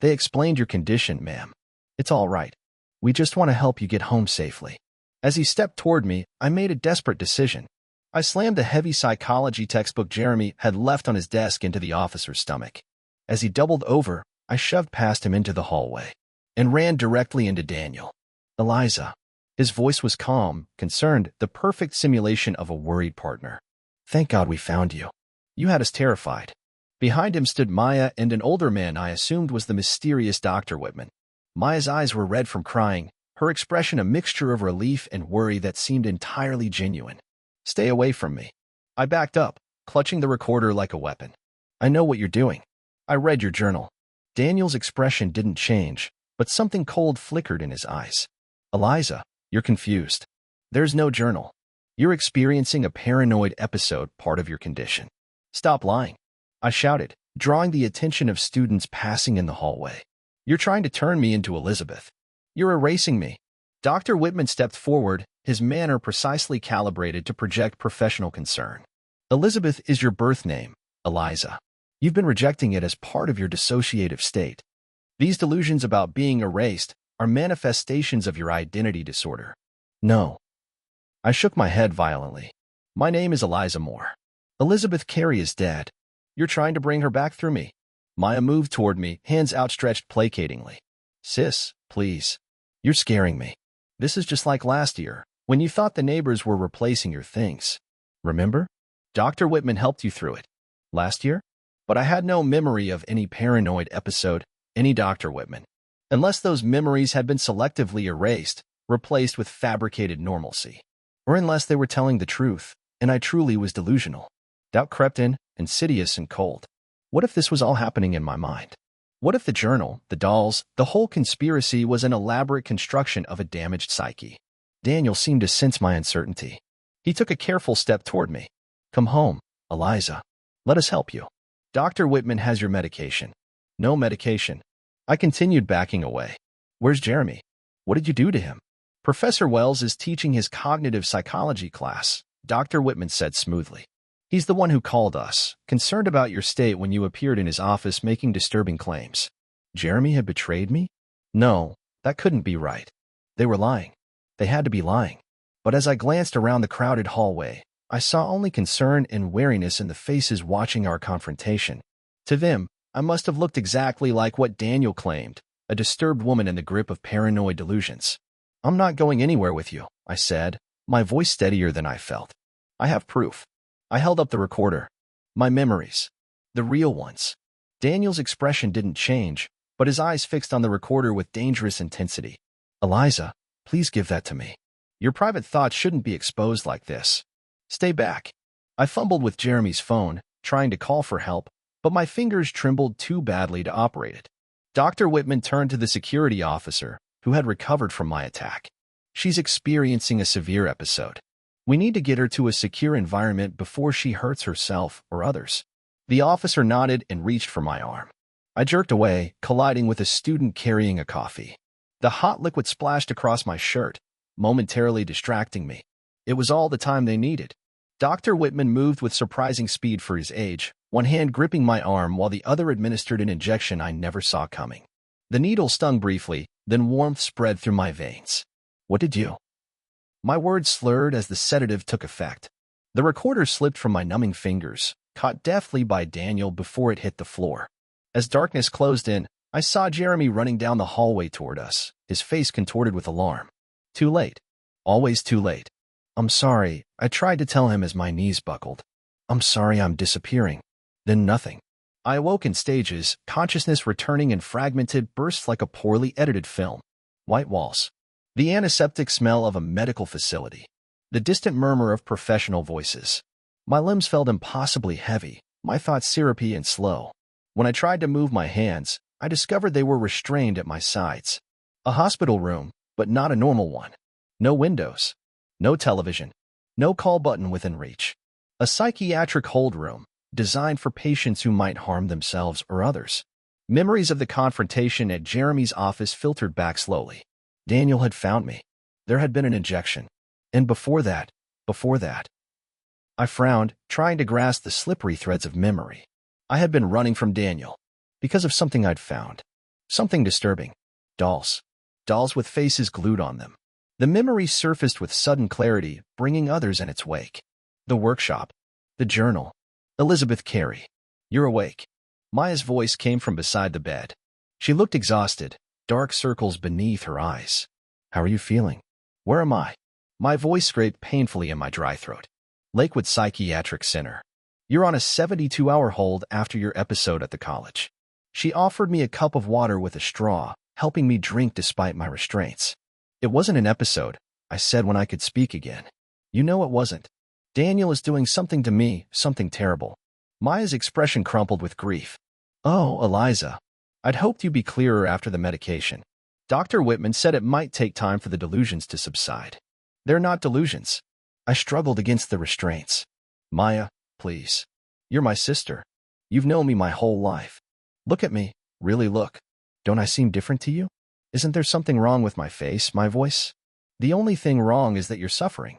They explained your condition, ma'am. It's all right. We just want to help you get home safely. As he stepped toward me, I made a desperate decision. I slammed the heavy psychology textbook Jeremy had left on his desk into the officer's stomach. As he doubled over, I shoved past him into the hallway and ran directly into Daniel. Eliza. His voice was calm, concerned, the perfect simulation of a worried partner. Thank God we found you. You had us terrified. Behind him stood Maya and an older man I assumed was the mysterious Dr. Whitman. Maya's eyes were red from crying, her expression a mixture of relief and worry that seemed entirely genuine. Stay away from me. I backed up, clutching the recorder like a weapon. I know what you're doing. I read your journal. Daniel's expression didn't change, but something cold flickered in his eyes. Eliza, you're confused. There's no journal. You're experiencing a paranoid episode, part of your condition. Stop lying. I shouted, drawing the attention of students passing in the hallway. You're trying to turn me into Elizabeth. You're erasing me. Dr. Whitman stepped forward, his manner precisely calibrated to project professional concern. Elizabeth is your birth name, Eliza. You've been rejecting it as part of your dissociative state. These delusions about being erased are manifestations of your identity disorder. No. I shook my head violently. My name is Eliza Moore. Elizabeth Carey is dead. You're trying to bring her back through me. Maya moved toward me, hands outstretched placatingly. Sis, please. You're scaring me. This is just like last year, when you thought the neighbors were replacing your things. Remember? Dr. Whitman helped you through it. Last year? But I had no memory of any paranoid episode, any Dr. Whitman. Unless those memories had been selectively erased, replaced with fabricated normalcy. Or unless they were telling the truth, and I truly was delusional. Doubt crept in, insidious and cold. What if this was all happening in my mind? What if the journal, the dolls, the whole conspiracy was an elaborate construction of a damaged psyche? Daniel seemed to sense my uncertainty. He took a careful step toward me. Come home, Eliza. Let us help you. Dr. Whitman has your medication. No medication. I continued backing away. Where's Jeremy? What did you do to him? Professor Wells is teaching his cognitive psychology class, Dr. Whitman said smoothly. He's the one who called us, concerned about your state when you appeared in his office making disturbing claims. Jeremy had betrayed me? No, that couldn't be right. They were lying. They had to be lying. But as I glanced around the crowded hallway, I saw only concern and wariness in the faces watching our confrontation. To them, I must have looked exactly like what Daniel claimed, a disturbed woman in the grip of paranoid delusions. "I'm not going anywhere with you," I said, my voice steadier than I felt. "I have proof." I held up the recorder. My memories. The real ones. Daniel's expression didn't change, but his eyes fixed on the recorder with dangerous intensity. "Eliza, please give that to me. Your private thoughts shouldn't be exposed like this. Stay back." I fumbled with Jeremy's phone, trying to call for help, but my fingers trembled too badly to operate it. Dr. Whitman turned to the security officer, who had recovered from my attack. "She's experiencing a severe episode. We need to get her to a secure environment before she hurts herself or others." The officer nodded and reached for my arm. I jerked away, colliding with a student carrying a coffee. The hot liquid splashed across my shirt, momentarily distracting me. It was all the time they needed. Dr. Whitman moved with surprising speed for his age, one hand gripping my arm while the other administered an injection I never saw coming. The needle stung briefly, then warmth spread through my veins. "What did you?" My words slurred as the sedative took effect. The recorder slipped from my numbing fingers, caught deftly by Daniel before it hit the floor. As darkness closed in, I saw Jeremy running down the hallway toward us, his face contorted with alarm. Too late. Always too late. "I'm sorry," I tried to tell him as my knees buckled. "I'm sorry I'm disappearing." Then nothing. I awoke in stages, consciousness returning in fragmented bursts like a poorly edited film. White walls. The antiseptic smell of a medical facility. The distant murmur of professional voices. My limbs felt impossibly heavy, my thoughts syrupy and slow. When I tried to move my hands, I discovered they were restrained at my sides. A hospital room, but not a normal one. No windows. No television. No call button within reach. A psychiatric hold room, designed for patients who might harm themselves or others. Memories of the confrontation at Jeremy's office filtered back slowly. Daniel had found me. There had been an injection. And before that. I frowned, trying to grasp the slippery threads of memory. I had been running from Daniel. Because of something I'd found. Something disturbing. Dolls. Dolls with faces glued on them. The memory surfaced with sudden clarity, bringing others in its wake. The workshop. The journal. Elizabeth Carey. "You're awake." Maya's voice came from beside the bed. She looked exhausted, dark circles beneath her eyes. "How are you feeling?" "Where am I?" My voice scraped painfully in my dry throat. "Lakewood Psychiatric Center. You're on a 72-hour hold after your episode at the college." She offered me a cup of water with a straw, helping me drink despite my restraints. "It wasn't an episode," I said when I could speak again. "You know it wasn't. Daniel is doing something to me, something terrible." Maya's expression crumpled with grief. "Oh, Eliza. I'd hoped you'd be clearer after the medication." Dr. Whitman said it might take time for the delusions to subside. "They're not delusions." I struggled against the restraints. "Maya, please. You're my sister. You've known me my whole life. Look at me. Really look. Don't I seem different to you? Isn't there something wrong with my face, my voice? The only thing wrong is that you're suffering."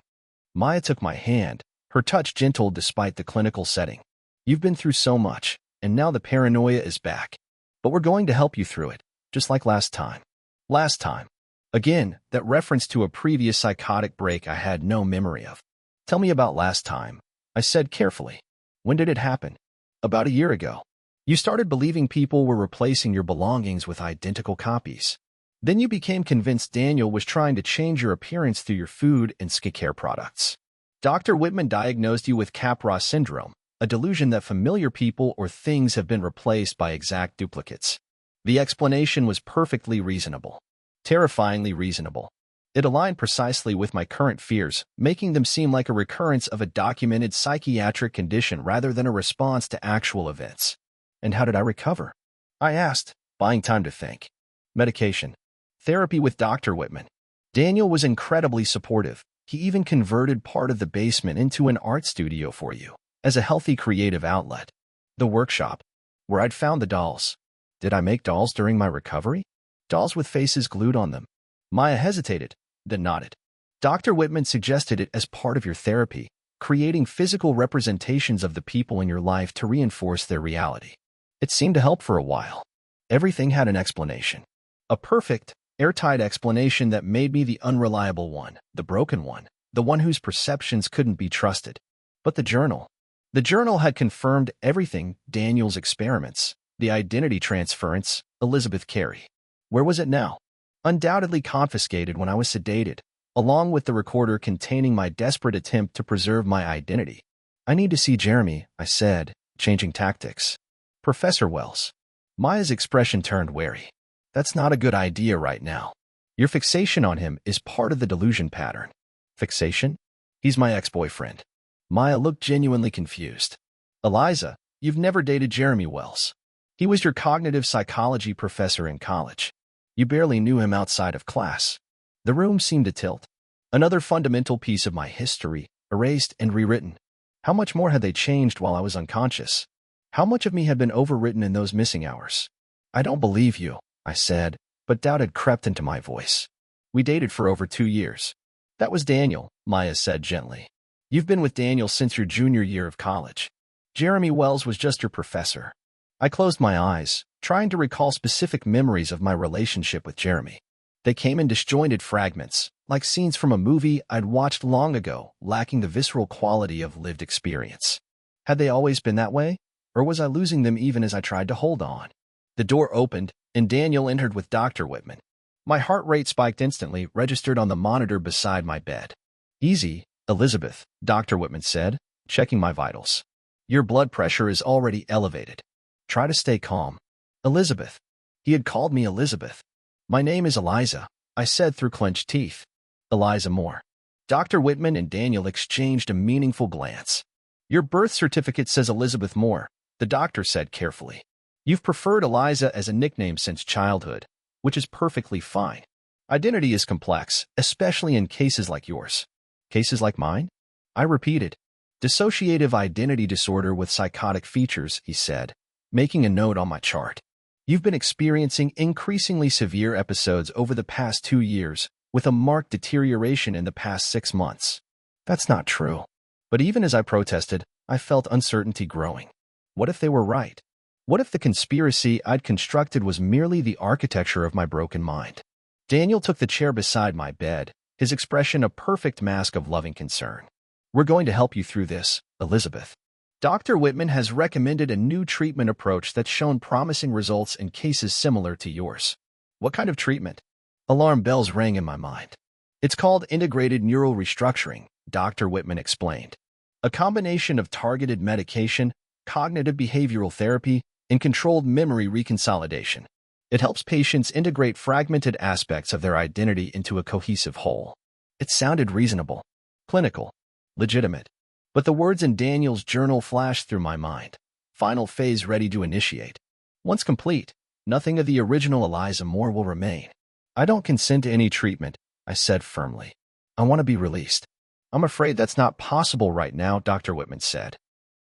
Maya took my hand, her touch gentle despite the clinical setting. "You've been through so much, and now the paranoia is back. But we're going to help you through it, just like last time." Last time. Again, that reference to a previous psychotic break I had no memory of. "Tell me about last time," I said carefully. "When did it happen?" "About a year ago. You started believing people were replacing your belongings with identical copies. Then you became convinced Daniel was trying to change your appearance through your food and skincare products. Dr. Whitman diagnosed you with Capra syndrome, a delusion that familiar people or things have been replaced by exact duplicates. The explanation was perfectly reasonable. Terrifyingly reasonable. It aligned precisely with my current fears, making them seem like a recurrence of a documented psychiatric condition rather than a response to actual events. "And how did I recover?" I asked, buying time to think. "Medication. Therapy with Dr. Whitman. Daniel was incredibly supportive. He even converted part of the basement into an art studio for you, as a healthy creative outlet. The workshop, where I'd found the dolls. Did I make dolls during my recovery? Dolls with faces glued on them." Maya hesitated, then nodded. "Dr. Whitman suggested it as part of your therapy, creating physical representations of the people in your life to reinforce their reality. It seemed to help for a while. Everything had an explanation. A perfect, airtight explanation that made me the unreliable one, the broken one, the one whose perceptions couldn't be trusted. But the journal. The journal had confirmed everything: Daniel's experiments, the identity transference, Elizabeth Carey. Where was it now? Undoubtedly confiscated when I was sedated, along with the recorder containing my desperate attempt to preserve my identity. I need to see Jeremy, I said, changing tactics. Professor Wells. Maya's expression turned wary. That's not a good idea right now. Your fixation on him is part of the delusion pattern. Fixation? He's my ex-boyfriend. Maya looked genuinely confused. Eliza, you've never dated Jeremy Wells. He was your cognitive psychology professor in college. You barely knew him outside of class. The room seemed to tilt. Another fundamental piece of my history, erased and rewritten. How much more had they changed while I was unconscious? How much of me had been overwritten in those missing hours? I don't believe you, I said, but doubt had crept into my voice. We dated for over 2 years. That was Daniel, Maya said gently. You've been with Daniel since your junior year of college. Jeremy Wells was just your professor. I closed my eyes, trying to recall specific memories of my relationship with Jeremy. They came in disjointed fragments, like scenes from a movie I'd watched long ago, lacking the visceral quality of lived experience. Had they always been that way? Or was I losing them even as I tried to hold on? The door opened, and Daniel entered with Dr. Whitman. My heart rate spiked instantly, registered on the monitor beside my bed. Easy, Elizabeth, Dr. Whitman said, checking my vitals. Your blood pressure is already elevated. Try to stay calm. Elizabeth. He had called me Elizabeth. My name is Eliza, I said through clenched teeth. Eliza Moore. Dr. Whitman and Daniel exchanged a meaningful glance. Your birth certificate says Elizabeth Moore, the doctor said carefully. You've preferred Eliza as a nickname since childhood, which is perfectly fine. Identity is complex, especially in cases like yours. Cases like mine? I repeated. Dissociative identity disorder with psychotic features, he said, making a note on my chart. You've been experiencing increasingly severe episodes over the past 2 years, with a marked deterioration in the past 6 months. That's not true. But even as I protested, I felt uncertainty growing. What if they were right? What if the conspiracy I'd constructed was merely the architecture of my broken mind? Daniel took the chair beside my bed, his expression a perfect mask of loving concern. We're going to help you through this, Elizabeth. Dr. Whitman has recommended a new treatment approach that's shown promising results in cases similar to yours. What kind of treatment? Alarm bells rang in my mind. It's called integrated neural restructuring, Dr. Whitman explained. A combination of targeted medication, cognitive behavioral therapy, and controlled memory reconsolidation. It helps patients integrate fragmented aspects of their identity into a cohesive whole. It sounded reasonable, clinical, legitimate. But the words in Daniel's journal flashed through my mind. Final phase ready to initiate. Once complete, nothing of the original Eliza Moore will remain. I don't consent to any treatment, I said firmly. I want to be released. I'm afraid that's not possible right now, Dr. Whitman said.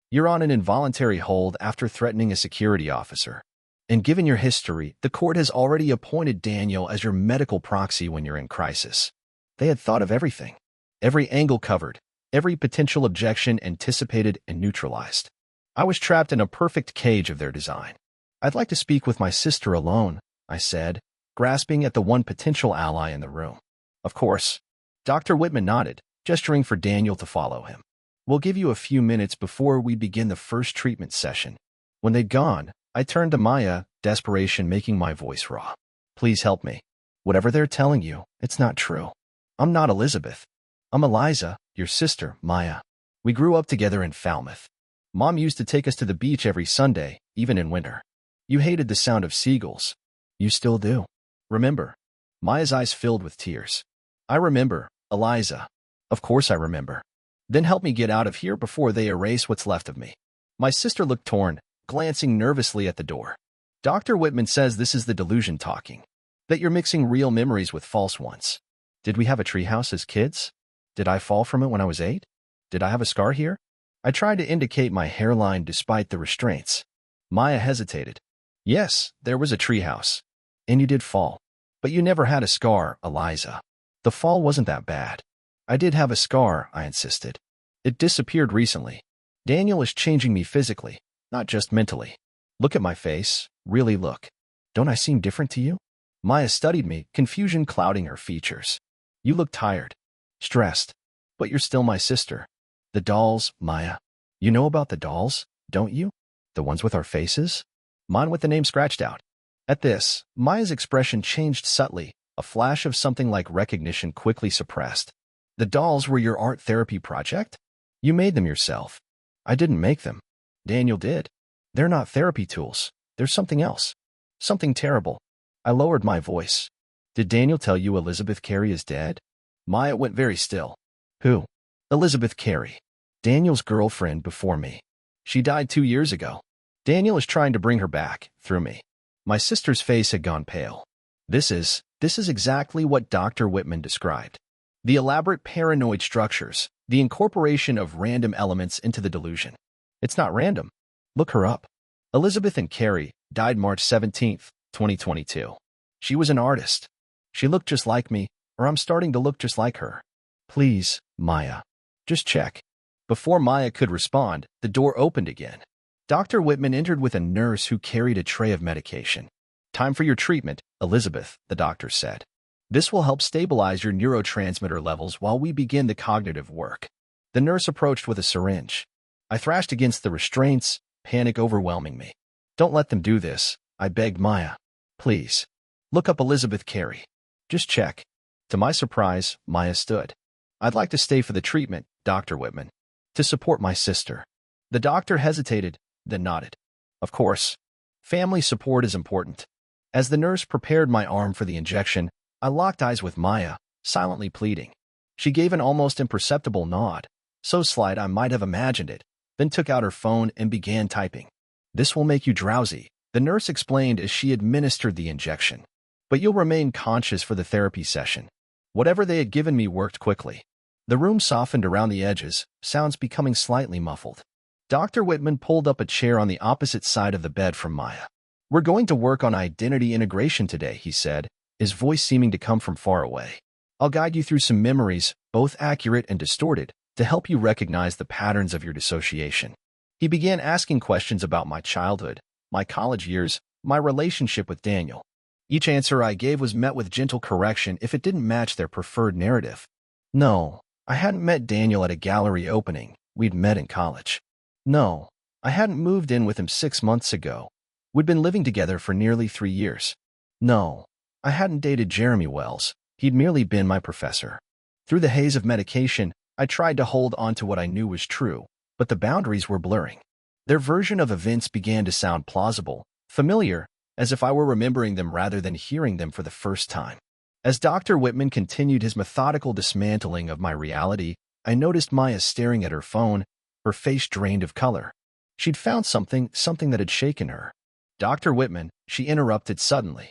You're on an involuntary hold after threatening a security officer. And given your history, the court has already appointed Daniel as your medical proxy when you're in crisis. They had thought of everything. Every angle covered. Every potential objection anticipated and neutralized. I was trapped in a perfect cage of their design. I'd like to speak with my sister alone, I said, grasping at the one potential ally in the room. Of course. Dr. Whitman nodded, gesturing for Daniel to follow him. We'll give you a few minutes before we begin the first treatment session. When they'd gone, I turned to Maya, desperation making my voice raw. Please help me. Whatever they're telling you, it's not true. I'm not Elizabeth. I'm Eliza, your sister, Maya. We grew up together in Falmouth. Mom used to take us to the beach every Sunday, even in winter. You hated the sound of seagulls. You still do. Remember? Maya's eyes filled with tears. I remember, Eliza. Of course I remember. Then help me get out of here before they erase what's left of me. My sister looked torn, glancing nervously at the door. Dr. Whitman says this is the delusion talking. That you're mixing real memories with false ones. Did we have a treehouse as kids? Did I fall from it when I was 8? Did I have a scar here? I tried to indicate my hairline despite the restraints. Maya hesitated. Yes, there was a treehouse. And you did fall. But you never had a scar, Eliza. The fall wasn't that bad. I did have a scar, I insisted. It disappeared recently. Daniel is changing me physically, not just mentally. Look at my face. Really look. Don't I seem different to you? Maya studied me, confusion clouding her features. You look tired. Stressed. But you're still my sister. The dolls, Maya. You know about the dolls, don't you? The ones with our faces? Mine with the name scratched out. At this, Maya's expression changed subtly, a flash of something like recognition quickly suppressed. The dolls were your art therapy project? You made them yourself. I didn't make them. Daniel did. They're not therapy tools. They're something else. Something terrible. I lowered my voice. Did Daniel tell you Elizabeth Carey is dead? Maya went very still. Who? Elizabeth Carey. Daniel's girlfriend before me. She died 2 years ago. Daniel is trying to bring her back, through me. My sister's face had gone pale. This is exactly what Dr. Whitman described. The elaborate paranoid structures, the incorporation of random elements into the delusion. It's not random. Look her up. Elizabeth and Carey died March 17, 2022. She was an artist. She looked just like me, or I'm starting to look just like her. Please, Maya. Just check. Before Maya could respond, the door opened again. Dr. Whitman entered with a nurse who carried a tray of medication. Time for your treatment, Elizabeth, the doctor said. This will help stabilize your neurotransmitter levels while we begin the cognitive work. The nurse approached with a syringe. I thrashed against the restraints, panic overwhelming me. Don't let them do this, I begged Maya. Please. Look up Elizabeth Carey. Just check. To my surprise, Maya stood. I'd like to stay for the treatment, Dr. Whitman. To support my sister. The doctor hesitated, then nodded. Of course. Family support is important. As the nurse prepared my arm for the injection, I locked eyes with Maya, silently pleading. She gave an almost imperceptible nod, so slight I might have imagined it, then took out her phone and began typing. This will make you drowsy, the nurse explained as she administered the injection. But you'll remain conscious for the therapy session. Whatever they had given me worked quickly. The room softened around the edges, sounds becoming slightly muffled. Dr. Whitman pulled up a chair on the opposite side of the bed from Maya. We're going to work on identity integration today, he said, his voice seeming to come from far away. I'll guide you through some memories, both accurate and distorted, to help you recognize the patterns of your dissociation. He began asking questions about my childhood, my college years, my relationship with Daniel. Each answer I gave was met with gentle correction if it didn't match their preferred narrative. No, I hadn't met Daniel at a gallery opening. We'd met in college. No, I hadn't moved in with him 6 months ago. We'd been living together for nearly 3 years. No, I hadn't dated Jeremy Wells. He'd merely been my professor. Through the haze of medication, I tried to hold on to what I knew was true, but the boundaries were blurring. Their version of events began to sound plausible, familiar, as if I were remembering them rather than hearing them for the first time. As Dr. Whitman continued his methodical dismantling of my reality, I noticed Maya staring at her phone, her face drained of color. She'd found something that had shaken her. Dr. Whitman, she interrupted suddenly.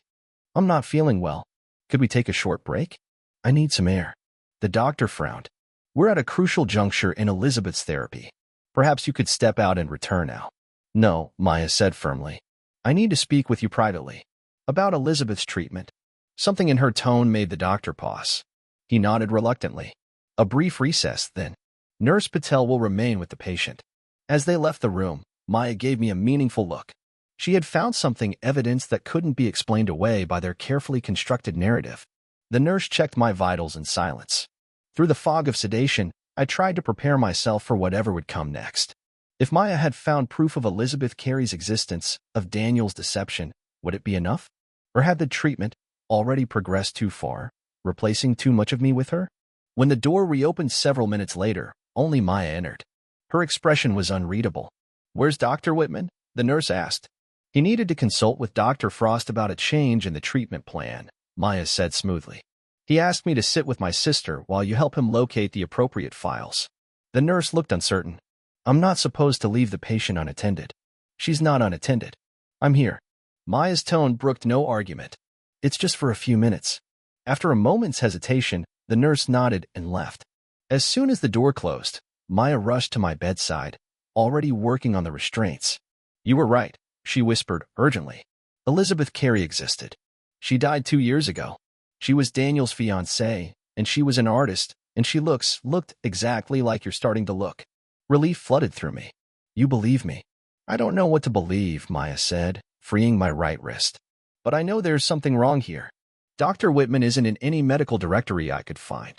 I'm not feeling well. Could we take a short break? I need some air. The doctor frowned. We're at a crucial juncture in Elizabeth's therapy. Perhaps you could step out and return now. No, Maya said firmly. I need to speak with you privately. About Elizabeth's treatment. Something in her tone made the doctor pause. He nodded reluctantly. A brief recess, then. Nurse Patel will remain with the patient. As they left the room, Maya gave me a meaningful look. She had found something, evidence that couldn't be explained away by their carefully constructed narrative. The nurse checked my vitals in silence. Through the fog of sedation, I tried to prepare myself for whatever would come next. If Maya had found proof of Elizabeth Carey's existence, of Daniel's deception, would it be enough? Or had the treatment already progressed too far, replacing too much of me with her? When the door reopened several minutes later, only Maya entered. Her expression was unreadable. Where's Dr. Whitman? The nurse asked. He needed to consult with Dr. Frost about a change in the treatment plan, Maya said smoothly. He asked me to sit with my sister while you help him locate the appropriate files. The nurse looked uncertain. I'm not supposed to leave the patient unattended. She's not unattended. I'm here. Maya's tone brooked no argument. It's just for a few minutes. After a moment's hesitation, the nurse nodded and left. As soon as the door closed, Maya rushed to my bedside, already working on the restraints. You were right, she whispered urgently. Elizabeth Carey existed. She died 2 years ago. She was Daniel's fiancée, and she was an artist, and she looked exactly like you're starting to look. Relief flooded through me. You believe me? I don't know what to believe, Maya said, freeing my right wrist. But I know there's something wrong here. Dr. Whitman isn't in any medical directory I could find.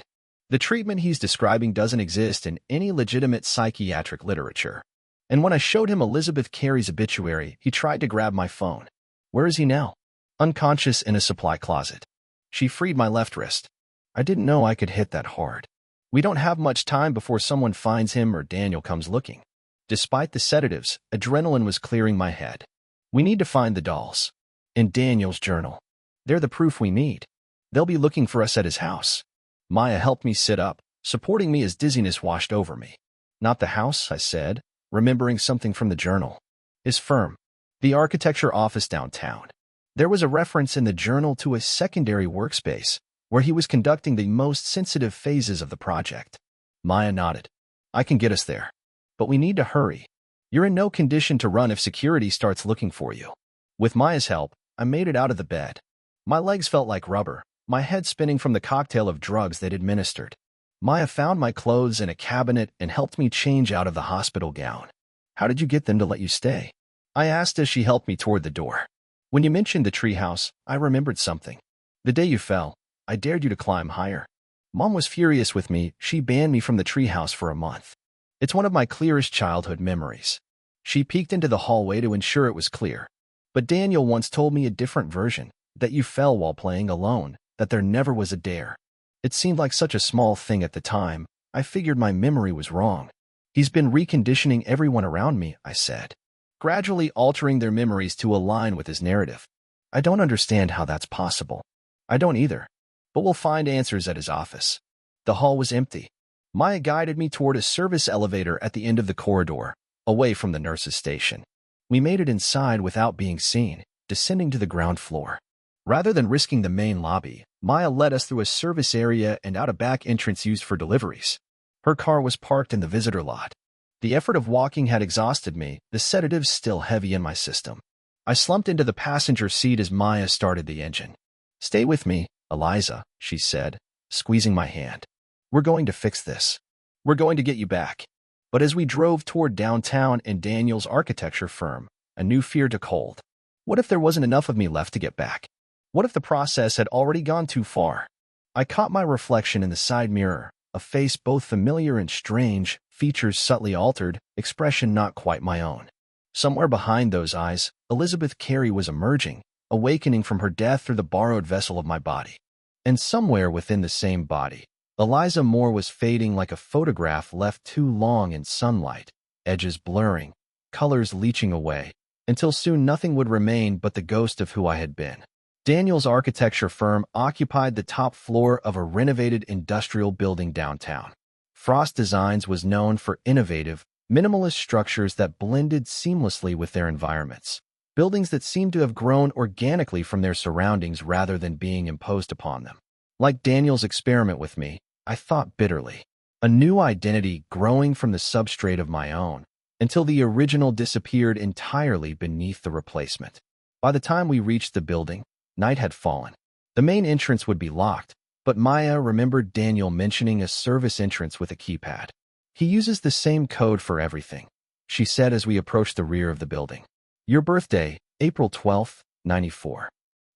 The treatment he's describing doesn't exist in any legitimate psychiatric literature. And when I showed him Elizabeth Carey's obituary, he tried to grab my phone. Where is he now? Unconscious in a supply closet. She freed my left wrist. I didn't know I could hit that hard. We don't have much time before someone finds him or Daniel comes looking. Despite the sedatives, adrenaline was clearing my head. We need to find the dolls. In Daniel's journal. They're the proof we need. They'll be looking for us at his house. Maya helped me sit up, supporting me as dizziness washed over me. Not the house, I said, remembering something from the journal. His firm. The architecture office downtown. There was a reference in the journal to a secondary workspace, where he was conducting the most sensitive phases of the project. Maya nodded. I can get us there. But we need to hurry. You're in no condition to run if security starts looking for you. With Maya's help, I made it out of the bed. My legs felt like rubber, my head spinning from the cocktail of drugs they'd administered. Maya found my clothes in a cabinet and helped me change out of the hospital gown. How did you get them to let you stay? I asked as she helped me toward the door. When you mentioned the treehouse, I remembered something. The day you fell, I dared you to climb higher. Mom was furious with me. She banned me from the treehouse for a month. It's one of my clearest childhood memories. She peeked into the hallway to ensure it was clear. But Daniel once told me a different version, that you fell while playing alone, that there never was a dare. It seemed like such a small thing at the time. I figured my memory was wrong. He's been reconditioning everyone around me, I said, gradually altering their memories to align with his narrative. I don't understand how that's possible. I don't either. But we'll find answers at his office. The hall was empty. Maya guided me toward a service elevator at the end of the corridor, away from the nurse's station. We made it inside without being seen, descending to the ground floor. Rather than risking the main lobby, Maya led us through a service area and out a back entrance used for deliveries. Her car was parked in the visitor lot. The effort of walking had exhausted me, the sedatives still heavy in my system. I slumped into the passenger seat as Maya started the engine. Stay with me, Eliza, she said, squeezing my hand. We're going to fix this. We're going to get you back. But as we drove toward downtown and Daniel's architecture firm, a new fear took hold. What if there wasn't enough of me left to get back? What if the process had already gone too far? I caught my reflection in the side mirror, a face both familiar and strange, features subtly altered, expression not quite my own. Somewhere behind those eyes, Elizabeth Carey was emerging, awakening from her death through the borrowed vessel of my body. And somewhere within the same body, Eliza Moore was fading like a photograph left too long in sunlight, edges blurring, colors leaching away, until soon nothing would remain but the ghost of who I had been. Daniel's architecture firm occupied the top floor of a renovated industrial building downtown. Frost Designs was known for innovative, minimalist structures that blended seamlessly with their environments. Buildings that seemed to have grown organically from their surroundings rather than being imposed upon them. Like Daniel's experiment with me, I thought bitterly. A new identity growing from the substrate of my own, until the original disappeared entirely beneath the replacement. By the time we reached the building, night had fallen. The main entrance would be locked, but Maya remembered Daniel mentioning a service entrance with a keypad. He uses the same code for everything, she said as we approached the rear of the building. Your birthday, April 12th, 94.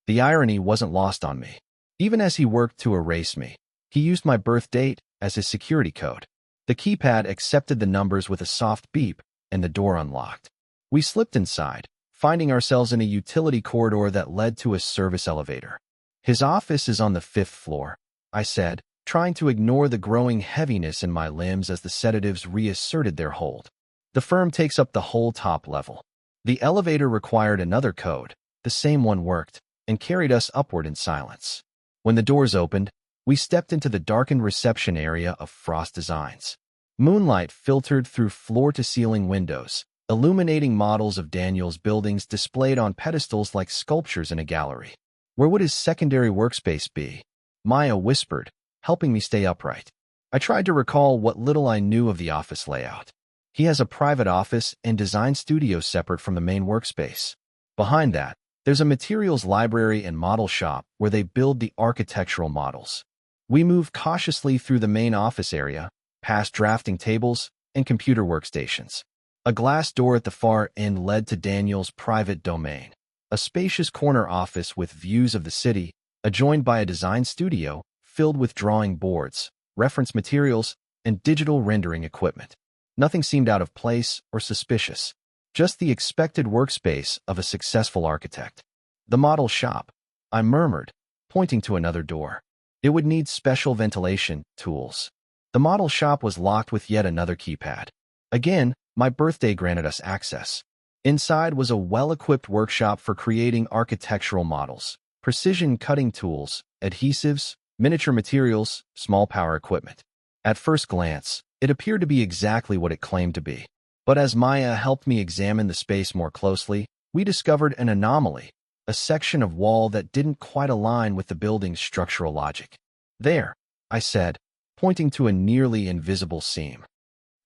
The irony wasn't lost on me. Even as he worked to erase me, he used my birth date as his security code. The keypad accepted the numbers with a soft beep, and the door unlocked. We slipped inside, finding ourselves in a utility corridor that led to a service elevator. His office is on the 5th floor, I said, trying to ignore the growing heaviness in my limbs as the sedatives reasserted their hold. The firm takes up the whole top level. The elevator required another code, the same one worked, and carried us upward in silence. When the doors opened, we stepped into the darkened reception area of Frost Designs. Moonlight filtered through floor-to-ceiling windows, illuminating models of Daniel's buildings displayed on pedestals like sculptures in a gallery. Where would his secondary workspace be? Maya whispered, helping me stay upright. I tried to recall what little I knew of the office layout. He has a private office and design studio separate from the main workspace. Behind that, there's a materials library and model shop where they build the architectural models. We moved cautiously through the main office area, past drafting tables and computer workstations. A glass door at the far end led to Daniel's private domain, a spacious corner office with views of the city, adjoined by a design studio filled with drawing boards, reference materials, and digital rendering equipment. Nothing seemed out of place or suspicious, just the expected workspace of a successful architect. The model shop, I murmured, pointing to another door. It would need special ventilation tools. The model shop was locked with yet another keypad. Again, my birthday granted us access. Inside was a well-equipped workshop for creating architectural models, precision cutting tools, adhesives, miniature materials, small power equipment. At first glance, it appeared to be exactly what it claimed to be. But as Maya helped me examine the space more closely, we discovered an anomaly, a section of wall that didn't quite align with the building's structural logic. There, I said, pointing to a nearly invisible seam.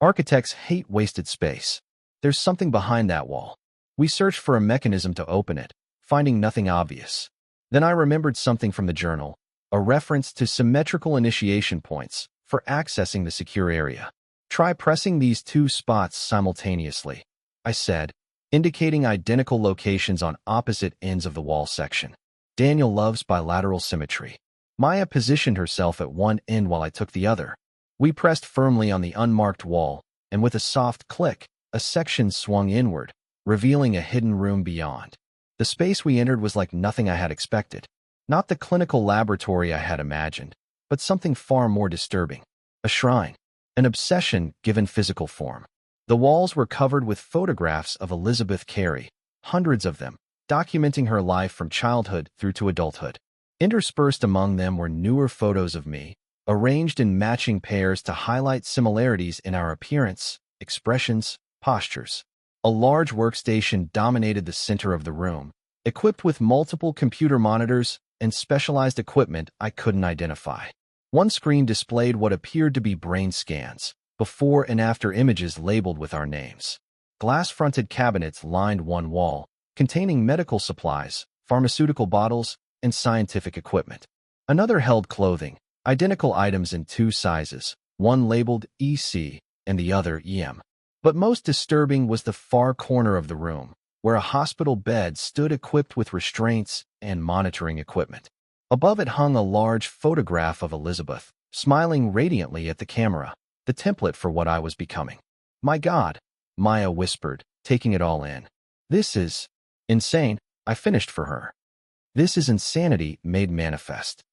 Architects hate wasted space. There's something behind that wall. We searched for a mechanism to open it, finding nothing obvious. Then I remembered something from the journal, a reference to symmetrical initiation points for accessing the secure area. Try pressing these two spots simultaneously, I said, indicating identical locations on opposite ends of the wall section. Daniel loves bilateral symmetry. Maya positioned herself at one end while I took the other. We pressed firmly on the unmarked wall, and with a soft click, a section swung inward, revealing a hidden room beyond. The space we entered was like nothing I had expected. Not the clinical laboratory I had imagined, but something far more disturbing. A shrine. An obsession given physical form. The walls were covered with photographs of Elizabeth Carey, hundreds of them, documenting her life from childhood through to adulthood. Interspersed among them were newer photos of me, arranged in matching pairs to highlight similarities in our appearance, expressions, postures. A large workstation dominated the center of the room, equipped with multiple computer monitors and specialized equipment I couldn't identify. One screen displayed what appeared to be brain scans, before and after images labeled with our names. Glass-fronted cabinets lined one wall, containing medical supplies, pharmaceutical bottles, and scientific equipment. Another held clothing, identical items in two sizes, one labeled EC and the other EM. But most disturbing was the far corner of the room, where a hospital bed stood equipped with restraints and monitoring equipment. Above it hung a large photograph of Elizabeth, smiling radiantly at the camera, the template for what I was becoming. My God, Maya whispered, taking it all in. This is insane, I finished for her. This is insanity made manifest.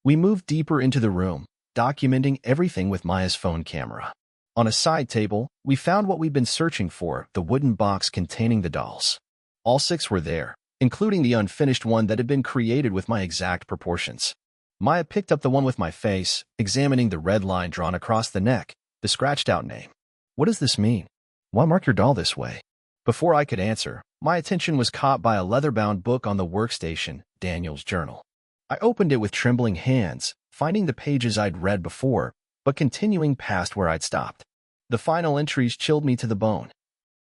We moved deeper into the room, documenting everything with Maya's phone camera. On a side table, we found what we'd been searching for, the wooden box containing the dolls. All 6 were there, including the unfinished one that had been created with my exact proportions. Maya picked up the one with my face, examining the red line drawn across the neck, the scratched-out name. What does this mean? Why mark your doll this way? Before I could answer, my attention was caught by a leather-bound book on the workstation, Daniel's journal. I opened it with trembling hands, finding the pages I'd read before, but continuing past where I'd stopped. The final entries chilled me to the bone.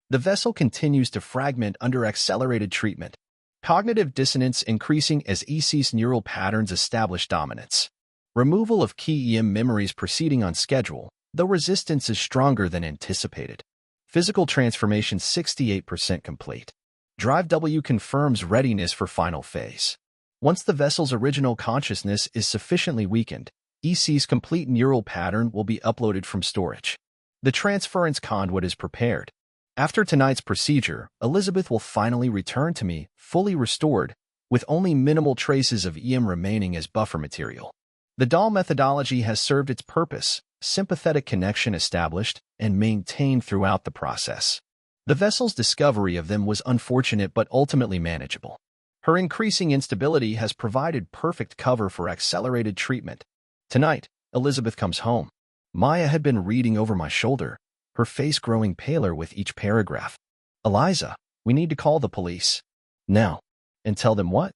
The vessel continues to fragment under accelerated treatment. Cognitive dissonance increasing as EC's neural patterns establish dominance. Removal of key EM memories proceeding on schedule, though resistance is stronger than anticipated. Physical transformation 68% complete. Drive W confirms readiness for final phase. Once the vessel's original consciousness is sufficiently weakened, EC's complete neural pattern will be uploaded from storage. The transference conduit is prepared. After tonight's procedure, Elizabeth will finally return to me, fully restored, with only minimal traces of EM remaining as buffer material. The doll methodology has served its purpose, sympathetic connection established and maintained throughout the process. The vessel's discovery of them was unfortunate but ultimately manageable. Her increasing instability has provided perfect cover for accelerated treatment. Tonight, Elizabeth comes home. Maya had been reading over my shoulder, her face growing paler with each paragraph. Eliza, we need to call the police. Now. And tell them what?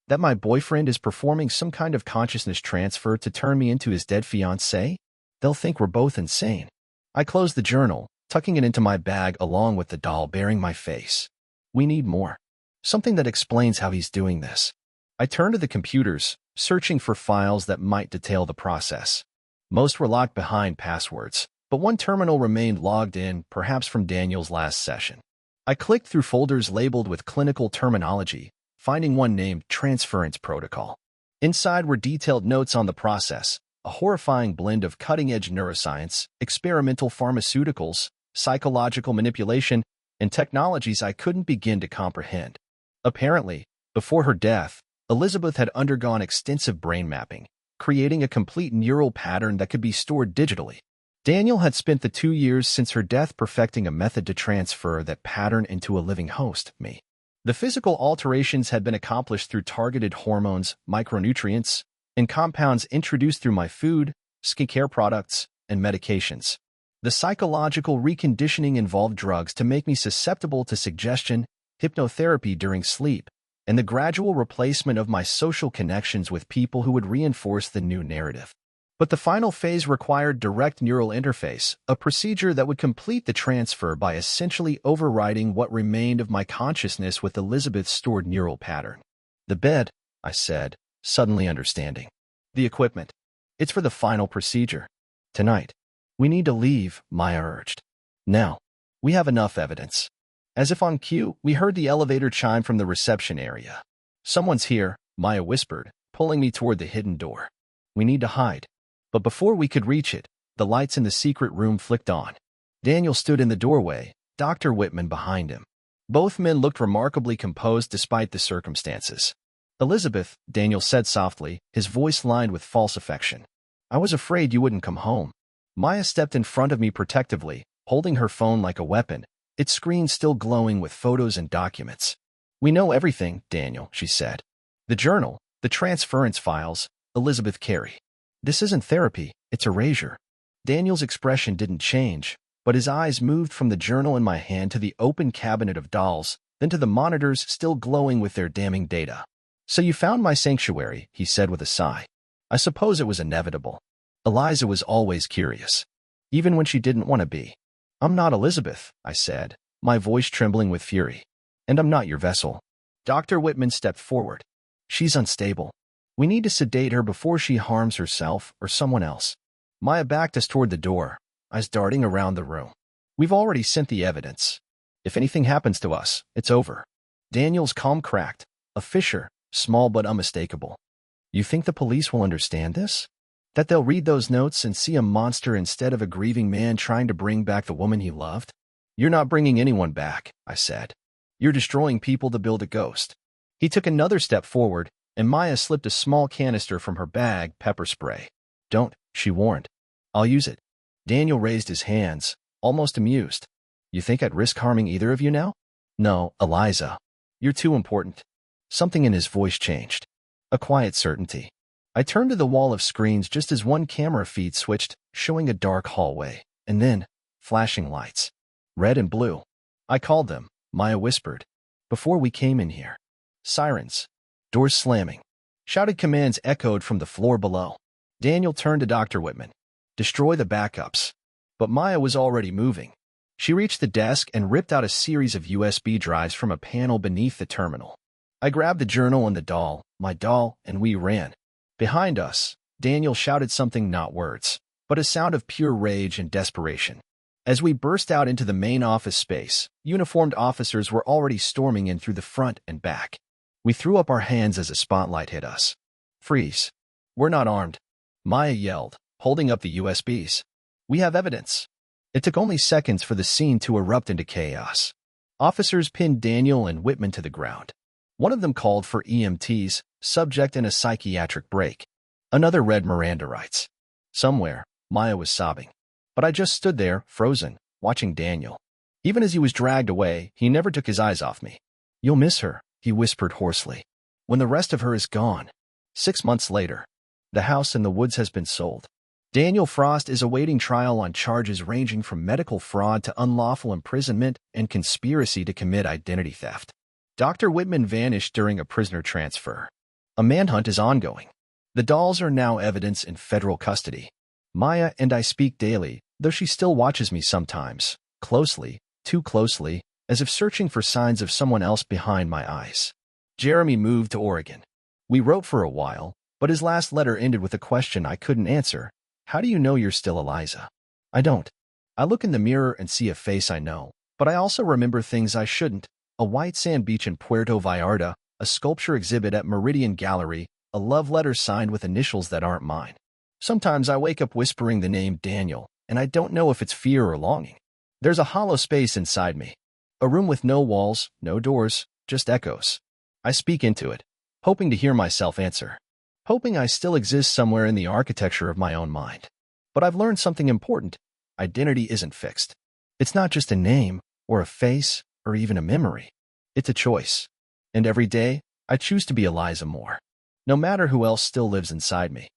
That my boyfriend is performing some kind of consciousness transfer to turn me into his dead fiancé? They'll think we're both insane. I closed the journal, tucking it into my bag along with the doll bearing my face. We need more. Something that explains how he's doing this. I turned to the computers, searching for files that might detail the process. Most were locked behind passwords, but one terminal remained logged in, perhaps from Daniel's last session. I clicked through folders labeled with clinical terminology, finding one named Transference Protocol. Inside were detailed notes on the process, a horrifying blend of cutting-edge neuroscience, experimental pharmaceuticals, psychological manipulation, and technologies I couldn't begin to comprehend. Apparently, before her death, Elizabeth had undergone extensive brain mapping, creating a complete neural pattern that could be stored digitally. Daniel had spent the 2 years since her death perfecting a method to transfer that pattern into a living host, me. The physical alterations had been accomplished through targeted hormones, micronutrients, and compounds introduced through my food, skincare products, and medications. The psychological reconditioning involved drugs to make me susceptible to suggestion, hypnotherapy during sleep, and the gradual replacement of my social connections with people who would reinforce the new narrative. But the final phase required direct neural interface, a procedure that would complete the transfer by essentially overriding what remained of my consciousness with Elizabeth's stored neural pattern. The bed, I said, suddenly understanding. The equipment. It's for the final procedure. Tonight. We need to leave, Maya urged. Now. We have enough evidence. As if on cue, we heard the elevator chime from the reception area. Someone's here, Maya whispered, pulling me toward the hidden door. We need to hide. But before we could reach it, the lights in the secret room flicked on. Daniel stood in the doorway, Dr. Whitman behind him. Both men looked remarkably composed despite the circumstances. Elizabeth, Daniel said softly, his voice lined with false affection. I was afraid you wouldn't come home. Maya stepped in front of me protectively, holding her phone like a weapon, its screen still glowing with photos and documents. We know everything, Daniel, she said. The journal, the transference files, Elizabeth Carey. This isn't therapy, it's erasure. Daniel's expression didn't change, but his eyes moved from the journal in my hand to the open cabinet of dolls, then to the monitors still glowing with their damning data. So you found my sanctuary, he said with a sigh. I suppose it was inevitable. Eliza was always curious, even when she didn't want to be. I'm not Elizabeth, I said, my voice trembling with fury. And I'm not your vessel. Dr. Whitman stepped forward. She's unstable. We need to sedate her before she harms herself or someone else. Maya backed us toward the door, eyes darting around the room. We've already sent the evidence. If anything happens to us, it's over. Daniel's calm cracked, a fissure, small but unmistakable. You think the police will understand this? That they'll read those notes and see a monster instead of a grieving man trying to bring back the woman he loved? You're not bringing anyone back, I said. You're destroying people to build a ghost. He took another step forward, and Maya slipped a small canister from her bag, pepper spray. Don't, she warned. I'll use it. Daniel raised his hands, almost amused. You think I'd risk harming either of you now? No, Eliza. You're too important. Something in his voice changed. A quiet certainty. I turned to the wall of screens just as one camera feed switched, showing a dark hallway, and then, flashing lights. Red and blue. I called them, Maya whispered. Before we came in here. Sirens. Doors slamming. Shouted commands echoed from the floor below. Daniel turned to Dr. Whitman. Destroy the backups. But Maya was already moving. She reached the desk and ripped out a series of USB drives from a panel beneath the terminal. I grabbed the journal and the doll, my doll, and we ran. Behind us, Daniel shouted something, not words, but a sound of pure rage and desperation. As we burst out into the main office space, uniformed officers were already storming in through the front and back. We threw up our hands as a spotlight hit us. Freeze. We're not armed. Maya yelled, holding up the USBs. We have evidence. It took only seconds for the scene to erupt into chaos. Officers pinned Daniel and Whitman to the ground. One of them called for EMTs, subject in a psychiatric break. Another read Miranda rights. Somewhere, Maya was sobbing. But I just stood there, frozen, watching Daniel. Even as he was dragged away, he never took his eyes off me. You'll miss her, he whispered hoarsely. When the rest of her is gone. 6 months later. The house in the woods has been sold. Daniel Frost is awaiting trial on charges ranging from medical fraud to unlawful imprisonment and conspiracy to commit identity theft. Dr. Whitman vanished during a prisoner transfer. A manhunt is ongoing. The dolls are now evidence in federal custody. Maya and I speak daily, though she still watches me sometimes, closely, too closely, as if searching for signs of someone else behind my eyes. Jeremy moved to Oregon. We wrote for a while, but his last letter ended with a question I couldn't answer. How do you know you're still Eliza? I don't. I look in the mirror and see a face I know, but I also remember things I shouldn't. A white sand beach in Puerto Vallarta, a sculpture exhibit at Meridian Gallery, a love letter signed with initials that aren't mine. Sometimes I wake up whispering the name Daniel, and I don't know if it's fear or longing. There's a hollow space inside me. A room with no walls, no doors, just echoes. I speak into it, hoping to hear myself answer. Hoping I still exist somewhere in the architecture of my own mind. But I've learned something important. Identity isn't fixed. It's not just a name, or a face, or even a memory. It's a choice. And every day, I choose to be Eliza Moore. No matter who else still lives inside me.